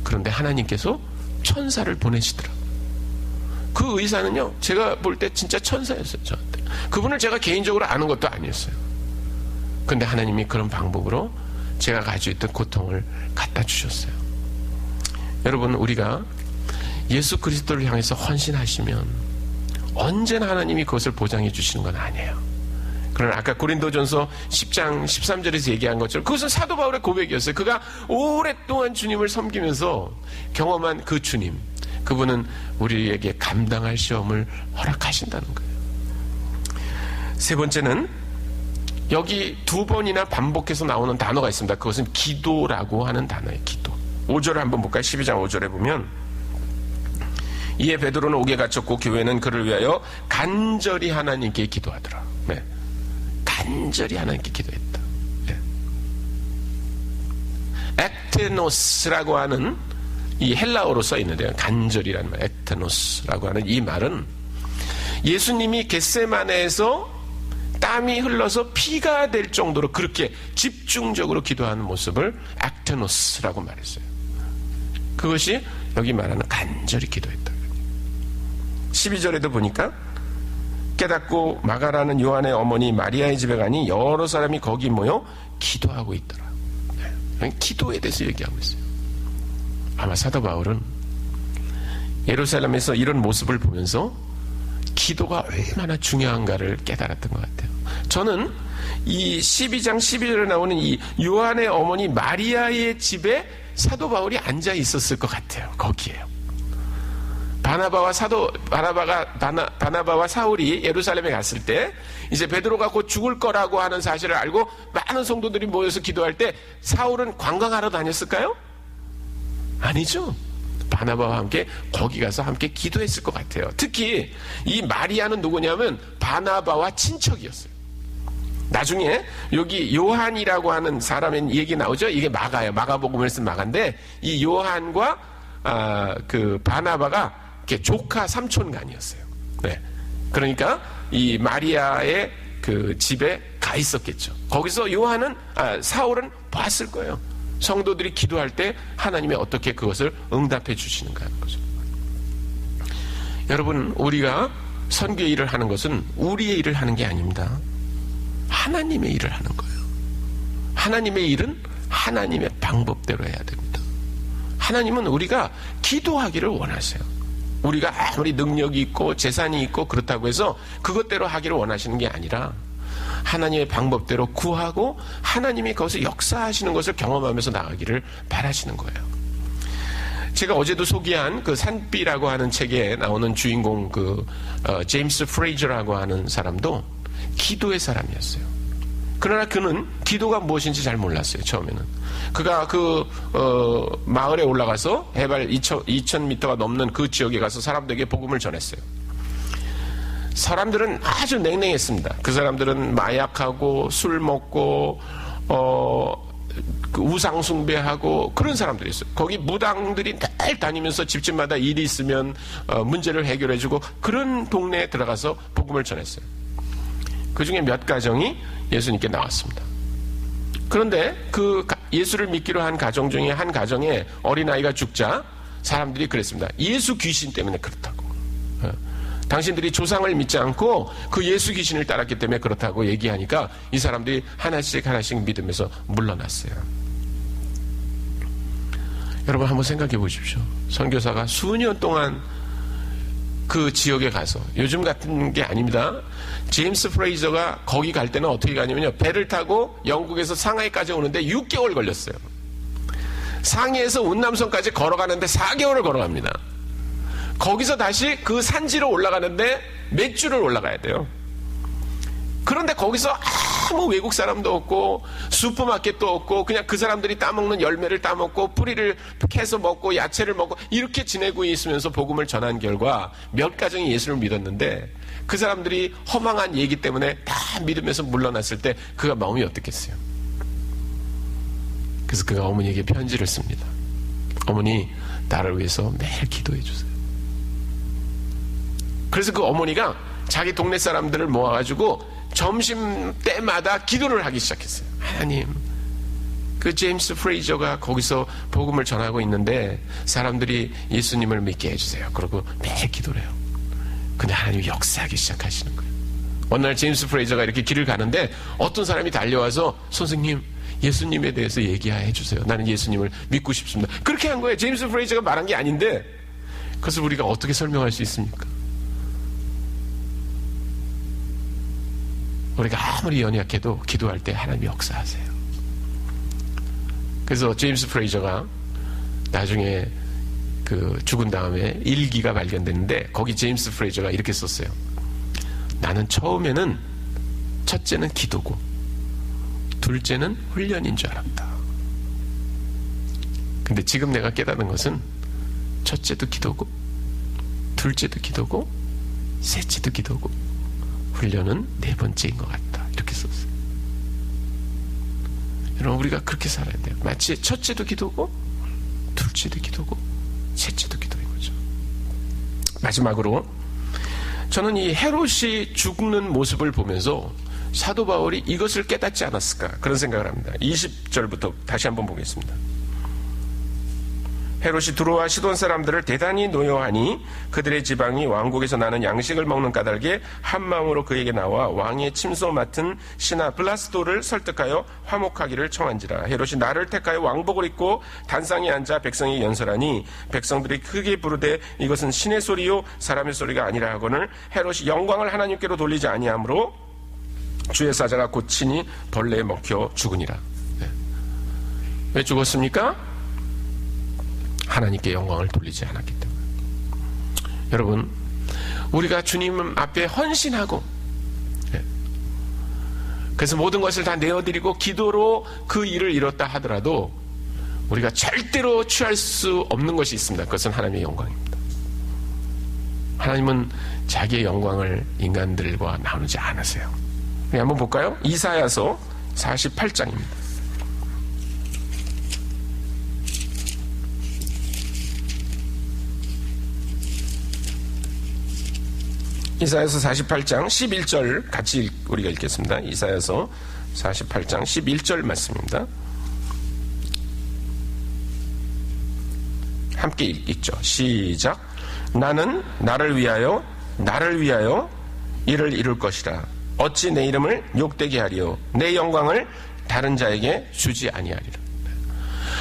그런데 하나님께서 천사를 보내시더라고요. 그 의사는요, 제가 볼 때 진짜 천사였어요, 저한테. 그분을 제가 개인적으로 아는 것도 아니었어요. 그런데 하나님이 그런 방법으로 제가 가지고 있던 고통을 갖다 주셨어요. 여러분, 우리가 예수 그리스도를 향해서 헌신하시면 언제나 하나님이 그것을 보장해 주시는 건 아니에요. 그러나 아까 고린도전서 10장 13절에서 얘기한 것처럼 그것은 사도 바울의 고백이었어요. 그가 오랫동안 주님을 섬기면서 경험한 그 주님, 그분은 우리에게 감당할 시험을 허락하신다는 거예요. 세 번째는 여기 2번이나 반복해서 나오는 단어가 있습니다. 그것은 기도라고 하는 단어예요. 기도. 5절을 한번 볼까요? 12장 5절에 보면 이에 베드로는 옥에 갇혔고 교회는 그를 위하여 간절히 하나님께 기도하더라. 네. 간절히 하나님께 기도했다. 네. 액테노스라고 하는 이 헬라어로 써 있는데요. 간절이라는 말, 액테노스라고 하는 이 말은 예수님이 겟세마네에서 땀이 흘러서 피가 될 정도로 그렇게 집중적으로 기도하는 모습을 액테노스라고 말했어요. 그것이 여기 말하는 간절히 기도했다. 12절에도 보니까 깨닫고 마가라는 요한의 어머니 마리아의 집에 가니 여러 사람이 거기 모여 기도하고 있더라. 기도에 대해서 얘기하고 있어요. 아마 사도 바울은 예루살렘에서 이런 모습을 보면서 기도가 얼마나 중요한가를 깨달았던 것 같아요. 저는 이 12장 12절에 나오는 이 요한의 어머니 마리아의 집에 사도 바울이 앉아 있었을 것 같아요. 거기에요. 바나바와 사울이 예루살렘에 갔을 때 이제 베드로가 곧 죽을 거라고 하는 사실을 알고 많은 성도들이 모여서 기도할 때 사울은 관광하러 다녔을까요? 아니죠. 바나바와 함께 거기 가서 함께 기도했을 것 같아요. 특히 이 마리아는 누구냐면 바나바와 친척이었어요. 나중에 여기 요한이라고 하는 사람의 얘기 나오죠. 이게 마가예요. 마가복음을 쓴 마가인데 이 요한과 그 바나바가 이렇게 조카 삼촌간이었어요. 네. 그러니까 이 마리아의 그 집에 가 있었겠죠. 거기서 사울은 봤을 거예요. 성도들이 기도할 때 하나님이 어떻게 그것을 응답해 주시는가 하는 거죠. 여러분, 우리가 선교의 일을 하는 것은 우리의 일을 하는 게 아닙니다. 하나님의 일을 하는 거예요. 하나님의 일은 하나님의 방법대로 해야 됩니다. 하나님은 우리가 기도하기를 원하세요. 우리가 아무리 능력이 있고 재산이 있고 그렇다고 해서 그것대로 하기를 원하시는 게 아니라 하나님의 방법대로 구하고 하나님이 거기서 역사하시는 것을 경험하면서 나가기를 바라시는 거예요. 제가 어제도 소개한 그 산비라고 하는 책에 나오는 주인공 제임스 프레이저라고 하는 사람도 기도의 사람이었어요. 그러나 그는 기도가 무엇인지 잘 몰랐어요. 처음에는 그가 마을에 올라가서 해발 2000m가 넘는 그 지역에 가서 사람들에게 복음을 전했어요. 사람들은 아주 냉랭했습니다. 그 사람들은 마약하고 술 먹고 우상 숭배하고 그런 사람들이 있어요. 거기 무당들이 늘 다니면서 집집마다 일이 있으면 문제를 해결해주고 그런 동네에 들어가서 복음을 전했어요. 그 중에 몇 가정이 예수님께 나왔습니다. 그런데 그 예수를 믿기로 한 가정 중에 한 가정에 어린아이가 죽자 사람들이 그랬습니다. 예수 귀신 때문에 그렇다고. 당신들이 조상을 믿지 않고 그 예수 귀신을 따랐기 때문에 그렇다고 얘기하니까 이 사람들이 하나씩 믿으면서 물러났어요. 여러분 한번 생각해 보십시오. 선교사가 수년 동안 그 지역에 가서, 요즘 같은 게 아닙니다. 제임스 프레이저가 거기 갈 때는 어떻게 가냐면요, 배를 타고 영국에서 상하이까지 오는데 6개월 걸렸어요. 상해에서 운남선까지 걸어가는데 4개월을 걸어갑니다. 거기서 다시 그 산지로 올라가는데 몇 주를 올라가야 돼요. 그런데 거기서 아무 외국 사람도 없고 슈퍼마켓도 없고 그냥 그 사람들이 따먹는 열매를 따먹고 뿌리를 캐서 먹고 야채를 먹고 이렇게 지내고 있으면서 복음을 전한 결과 몇 가정이 예수를 믿었는데 그 사람들이 허망한 얘기 때문에 다 믿으면서 물러났을 때 그가 마음이 어떻겠어요? 그래서 그가 어머니에게 편지를 씁니다. 어머니, 나를 위해서 매일 기도해 주세요. 그래서 그 어머니가 자기 동네 사람들을 모아가지고 점심 때마다 기도를 하기 시작했어요. 하나님, 그 제임스 프레이저가 거기서 복음을 전하고 있는데 사람들이 예수님을 믿게 해주세요. 그러고 매일 기도를 해요. 근데 하나님이 역사하기 시작하시는 거예요. 어느 날 제임스 프레이저가 이렇게 길을 가는데 어떤 사람이 달려와서 선생님, 예수님에 대해서 얘기해 주세요. 나는 예수님을 믿고 싶습니다. 그렇게 한 거예요. 제임스 프레이저가 말한 게 아닌데 그것을 우리가 어떻게 설명할 수 있습니까? 우리가 아무리 연약해도 기도할 때 하나님이 역사하세요. 그래서 제임스 프레이저가 나중에 그 죽은 다음에 일기가 발견됐는데 거기 제임스 프레이저가 이렇게 썼어요. 나는 처음에는 첫째는 기도고 둘째는 훈련인 줄 알았다. 근데 지금 내가 깨닫는 것은 첫째도 기도고 둘째도 기도고 셋째도 기도고 훈련은 네 번째인 것 같다. 이렇게 썼어요. 여러분, 우리가 그렇게 살아야 돼요. 마치 첫째도 기도고 둘째도 기도고 셋째도 기도인 거죠. 마지막으로 저는 이 헤롯이 죽는 모습을 보면서 사도 바울이 이것을 깨닫지 않았을까 그런 생각을 합니다. 20절부터 다시 한번 보겠습니다. 헤롯이 두로와 시돈 사람들을 대단히 노여하니 그들의 지방이 왕국에서 나는 양식을 먹는 까닭에 한 마음으로 그에게 나와 왕의 침소 맡은 신하 블라스도를 설득하여 화목하기를 청한지라. 헤롯이 나를 택하여 왕복을 입고 단상에 앉아 백성이 연설하니 백성들이 크게 부르되 이것은 신의 소리요 사람의 소리가 아니라 하거늘 헤롯이 영광을 하나님께로 돌리지 아니하므로 주의 사자가 고치니 벌레에 먹혀 죽으니라. 네. 왜 죽었습니까? 하나님께 영광을 돌리지 않았기 때문에. 여러분, 우리가 주님 앞에 헌신하고 그래서 모든 것을 다 내어드리고 기도로 그 일을 이뤘다 하더라도 우리가 절대로 취할 수 없는 것이 있습니다. 그것은 하나님의 영광입니다. 하나님은 자기의 영광을 인간들과 나누지 않으세요. 한번 볼까요? 이사야서 48장입니다. 이사야서 48장 11절 같이 우리가 읽겠습니다. 이사야서 48장 11절 말씀입니다. 함께 읽죠. 시작. 나는 나를 위하여 이를 이룰 것이라. 어찌 내 이름을 욕되게 하리요 내 영광을 다른 자에게 주지 아니하리라.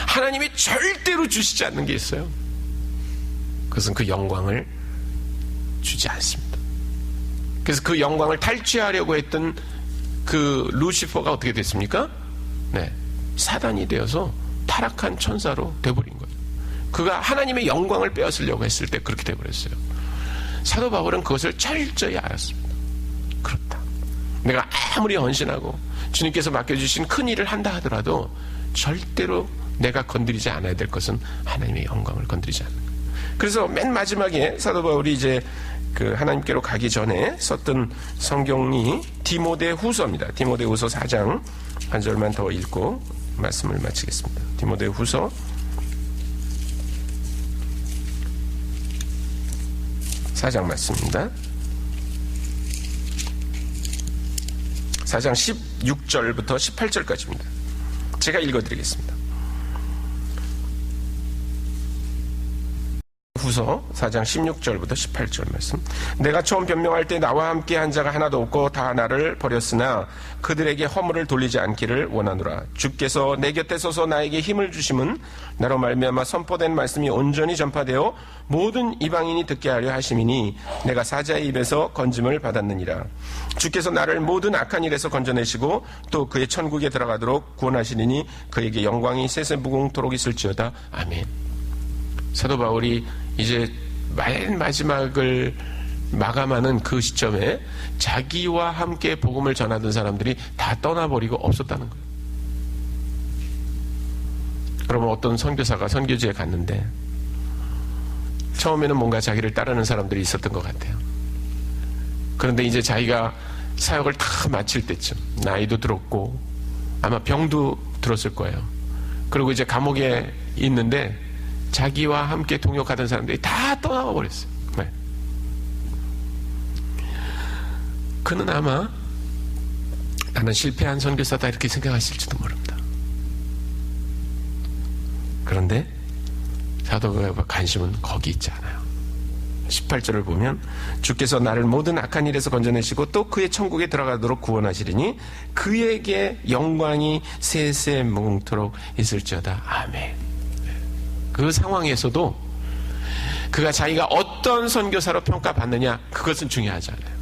하나님이 절대로 주시지 않는 게 있어요. 그것은 그 영광을 주지 않습니다. 그래서 그 영광을 탈취하려고 했던 그 루시퍼가 어떻게 됐습니까? 네, 사단이 되어서 타락한 천사로 돼버린 거예요. 그가 하나님의 영광을 빼앗으려고 했을 때 그렇게 돼버렸어요. 사도 바울은 그것을 철저히 알았습니다. 그렇다. 내가 아무리 헌신하고 주님께서 맡겨주신 큰 일을 한다 하더라도 절대로 내가 건드리지 않아야 될 것은 하나님의 영광을 건드리지 않는 거예요. 그래서 맨 마지막에 사도 바울이 이제 그 하나님께로 가기 전에 썼던 성경이 디모데후서입니다. 디모데후서 4장 한 절만 더 읽고 말씀을 마치겠습니다. 디모데후서 4장 말씀입니다. 4장 16절부터 18절까지입니다. 제가 읽어드리겠습니다. 후서 4장 16절부터 18절 말씀. 내가 처음 변명할 때 나와 함께 한 자가 하나도 없고 다 나를 버렸으나 그들에게 허물을 돌리지 않기를 원하노라. 주께서 내 곁에 서서 나에게 힘을 주심은 나로 말미암아 선포된 말씀이 온전히 전파되어 모든 이방인이 듣게 하려 하심이니 내가 사자의 입에서 건짐을 받았느니라. 주께서 나를 모든 악한 일에서 건져내시고 또 그의 천국에 들어가도록 구원하시리니 그에게 영광이 세세 무궁토록 있을지어다. 아멘. 사도 바울이 이제 맨 마지막을 마감하는 그 시점에 자기와 함께 복음을 전하던 사람들이 다 떠나버리고 없었다는 거예요. 그러면 어떤 선교사가 선교지에 갔는데 처음에는 뭔가 자기를 따르는 사람들이 있었던 것 같아요. 그런데 이제 자기가 사역을 다 마칠 때쯤 나이도 들었고 아마 병도 들었을 거예요. 그리고 이제 감옥에 있는데 자기와 함께 동역하던 사람들이 다 떠나가 버렸어요. 네. 그는 아마 나는 실패한 선교사다 이렇게 생각하실지도 모릅니다. 그런데 사도의 관심은 거기 있지 않아요. 18절을 보면 주께서 나를 모든 악한 일에서 건져내시고 또 그의 천국에 들어가도록 구원하시리니 그에게 영광이 세세 뭉토록 있을지어다. 아멘. 그 상황에서도 그가 자기가 어떤 선교사로 평가받느냐 그것은 중요하지 않아요.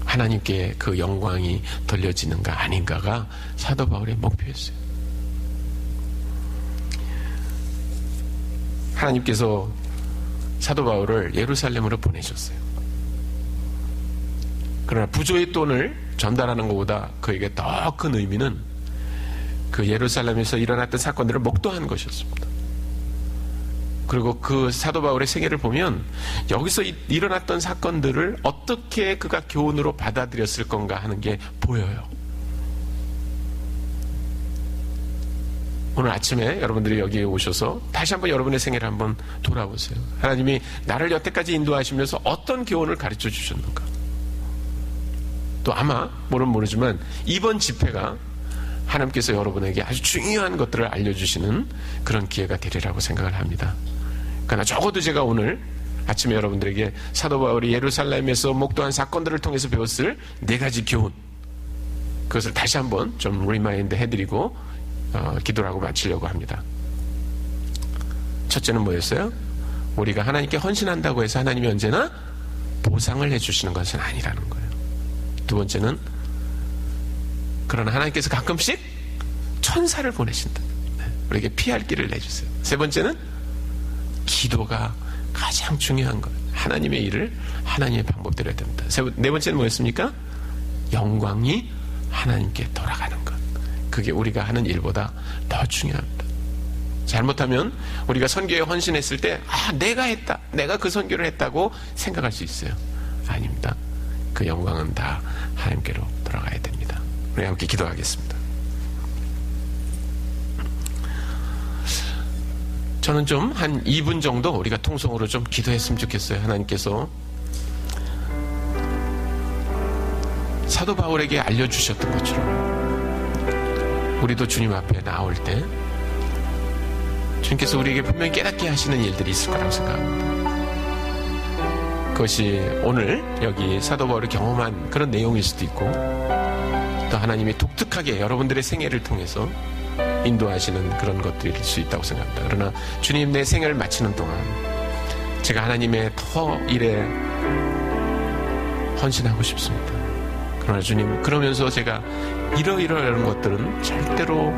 하나님께 그 영광이 돌려지는가 아닌가가 사도 바울의 목표였어요. 하나님께서 사도 바울을 예루살렘으로 보내셨어요. 그러나 부조의 돈을 전달하는 것보다 그에게 더 큰 의미는 그 예루살렘에서 일어났던 사건들을 목도하는 것이었습니다. 그리고 그 사도 바울의 생애를 보면 여기서 일어났던 사건들을 어떻게 그가 교훈으로 받아들였을 건가 하는 게 보여요. 오늘 아침에 여러분들이 여기에 오셔서 다시 한번 여러분의 생애를 한번 돌아보세요. 하나님이 나를 여태까지 인도하시면서 어떤 교훈을 가르쳐 주셨는가. 또 아마 모르지만 이번 집회가 하나님께서 여러분에게 아주 중요한 것들을 알려주시는 그런 기회가 되리라고 생각을 합니다. 그러나 적어도 제가 오늘 아침에 여러분들에게 사도 바울이 예루살렘에서 목도한 사건들을 통해서 배웠을 4가지 교훈, 그것을 다시 한번 좀 리마인드 해드리고 기도를 하고 마치려고 합니다. 첫째는 뭐였어요? 우리가 하나님께 헌신한다고 해서 하나님이 언제나 보상을 해주시는 것은 아니라는 거예요. 두 번째는 그러나 하나님께서 가끔씩 천사를 보내신다. 우리에게 피할 길을 내주세요. 세 번째는 기도가 가장 중요한 거예요. 하나님의 일을 하나님의 방법대로 해야 됩니다. 네 번째는 뭐였습니까? 영광이 하나님께 돌아가는 것. 그게 우리가 하는 일보다 더 중요합니다. 잘못하면 우리가 선교에 헌신했을 때 내가 했다, 내가 그 선교를 했다고 생각할 수 있어요. 아닙니다. 그 영광은 다 하나님께로 돌아가야 됩니다. 우리 함께 기도하겠습니다. 저는 좀 한 2분 정도 우리가 통성으로 좀 기도했으면 좋겠어요. 하나님께서 사도 바울에게 알려주셨던 것처럼 우리도 주님 앞에 나올 때 주님께서 우리에게 분명히 깨닫게 하시는 일들이 있을 거라고 생각합니다. 그것이 오늘 여기 사도 바울이 경험한 그런 내용일 수도 있고 또 하나님이 독특하게 여러분들의 생애를 통해서 인도하시는 그런 것들일 수 있다고 생각합니다. 그러나 주님 내 생애를 마치는 동안 제가 하나님의 더 일에 헌신하고 싶습니다. 그러나 주님, 그러면서 제가 이러이러한 것들은 절대로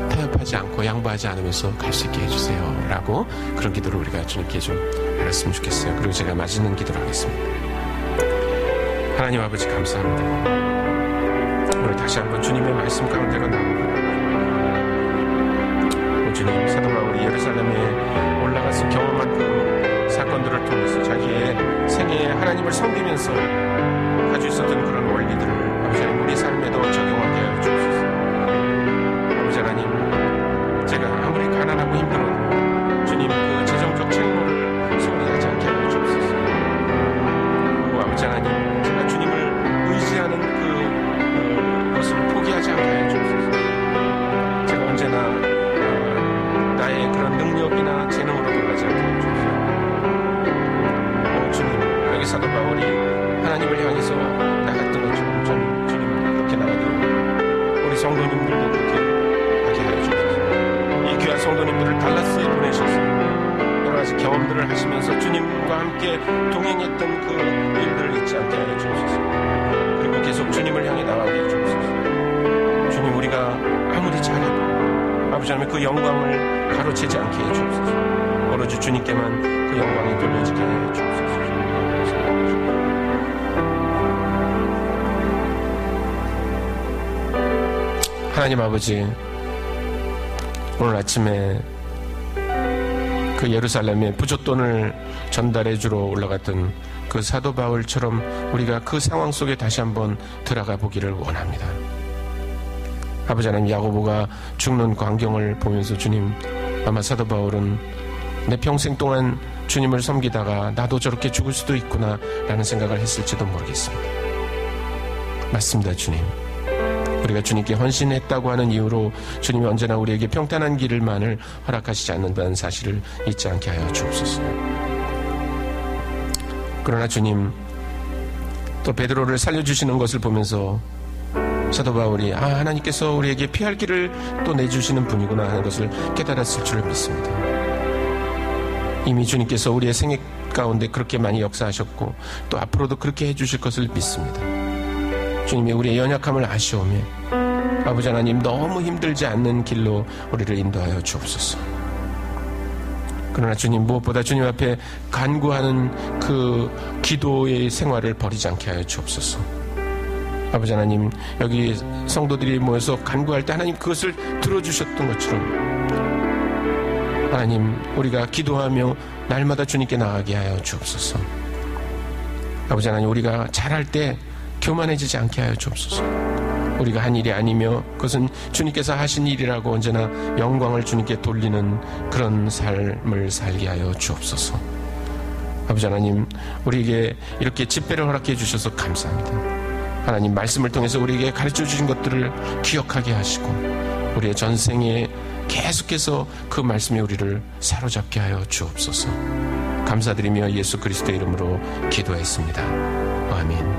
타협하지 않고 양보하지 않으면서 갈 수 있게 해주세요 라고 그런 기도를 우리가 주님께 좀 알았으면 좋겠어요. 그리고 제가 마지막 기도를 하겠습니다. 하나님 아버지 감사합니다. 오늘 다시 한번 주님의 말씀 가운데로 나옵니다. 주님, 사도 바울이 예루살렘에 올라가서 경험한 그 사건들을 통해서 자기의 생애에 하나님을 섬기면서 가지고 있었던 그런 원리들을 아버지 하나님 우리 삶에도 적용하게 하여 주옵소서. 아버지 하나님, 제가 아무리 가난하고 힘들어도 주님 그 재정적 책무를 소홀히하지 않게 하여 주옵소서. 그리고 아버지 하나님, 제가 주님을 의지하는 그것을 포기하지 않게 하여 주옵소서. 제가 언제나 나의 그런 능력이나 재능으로 돌아가지 않게 하여 주옵소서. 주님, 여기 사도 바울이 하나님을 향해서 나갔던 것처럼 좀 주님 그렇게 나가도록 우리 성도님들도 그렇게 하게 하여 주옵소서. 이 귀한 성도님들을 달라스에 보내셔서 여러 가지 경험들을 하시면서 주님과 함께 동행했던 그 일들을 잊지 않게 하여 주옵소서. 그리고 계속 주님을 향해 나가게 하여 주옵소서. 주님, 우리가 아무리 잘해도 아버지 하나님 그 영광을 가로채지 않게 해 주옵소서. 오로지 주님께만 그 영광이 돌려지게 해 주옵소서. 하나님 아버지, 오늘 아침에 그 예루살렘에 부둣돈을 전달해 주러 올라갔던 그 사도 바울처럼 우리가 그 상황 속에 다시 한번 들어가 보기를 원합니다. 아버지 하나님, 야고보가 죽는 광경을 보면서 주님, 아마 사도 바울은 내 평생 동안 주님을 섬기다가 나도 저렇게 죽을 수도 있구나 라는 생각을 했을지도 모르겠습니다. 맞습니다, 주님. 우리가 주님께 헌신했다고 하는 이유로 주님이 언제나 우리에게 평탄한 길을만을 허락하시지 않는다는 사실을 잊지 않게 하여 주옵소서. 그러나 주님, 또 베드로를 살려주시는 것을 보면서 사도 바울이 하나님께서 우리에게 피할 길을 또 내주시는 분이구나 하는 것을 깨달았을 줄 믿습니다. 이미 주님께서 우리의 생애 가운데 그렇게 많이 역사하셨고 또 앞으로도 그렇게 해주실 것을 믿습니다. 주님이 우리의 연약함을 아시오며 아버지 하나님, 너무 힘들지 않는 길로 우리를 인도하여 주옵소서. 그러나 주님, 무엇보다 주님 앞에 간구하는 그 기도의 생활을 버리지 않게 하여 주옵소서. 아버지 하나님, 여기 성도들이 모여서 간구할 때 하나님 그것을 들어주셨던 것처럼 하나님, 우리가 기도하며 날마다 주님께 나가게 하여 주옵소서. 아버지 하나님, 우리가 잘할 때 교만해지지 않게 하여 주옵소서. 우리가 한 일이 아니며 그것은 주님께서 하신 일이라고 언제나 영광을 주님께 돌리는 그런 삶을 살게 하여 주옵소서. 아버지 하나님, 우리에게 이렇게 집회를 허락해 주셔서 감사합니다. 하나님, 말씀을 통해서 우리에게 가르쳐 주신 것들을 기억하게 하시고 우리의 전생에 계속해서 그 말씀이 우리를 사로잡게 하여 주옵소서. 감사드리며 예수 그리스도의 이름으로 기도했습니다. 아멘.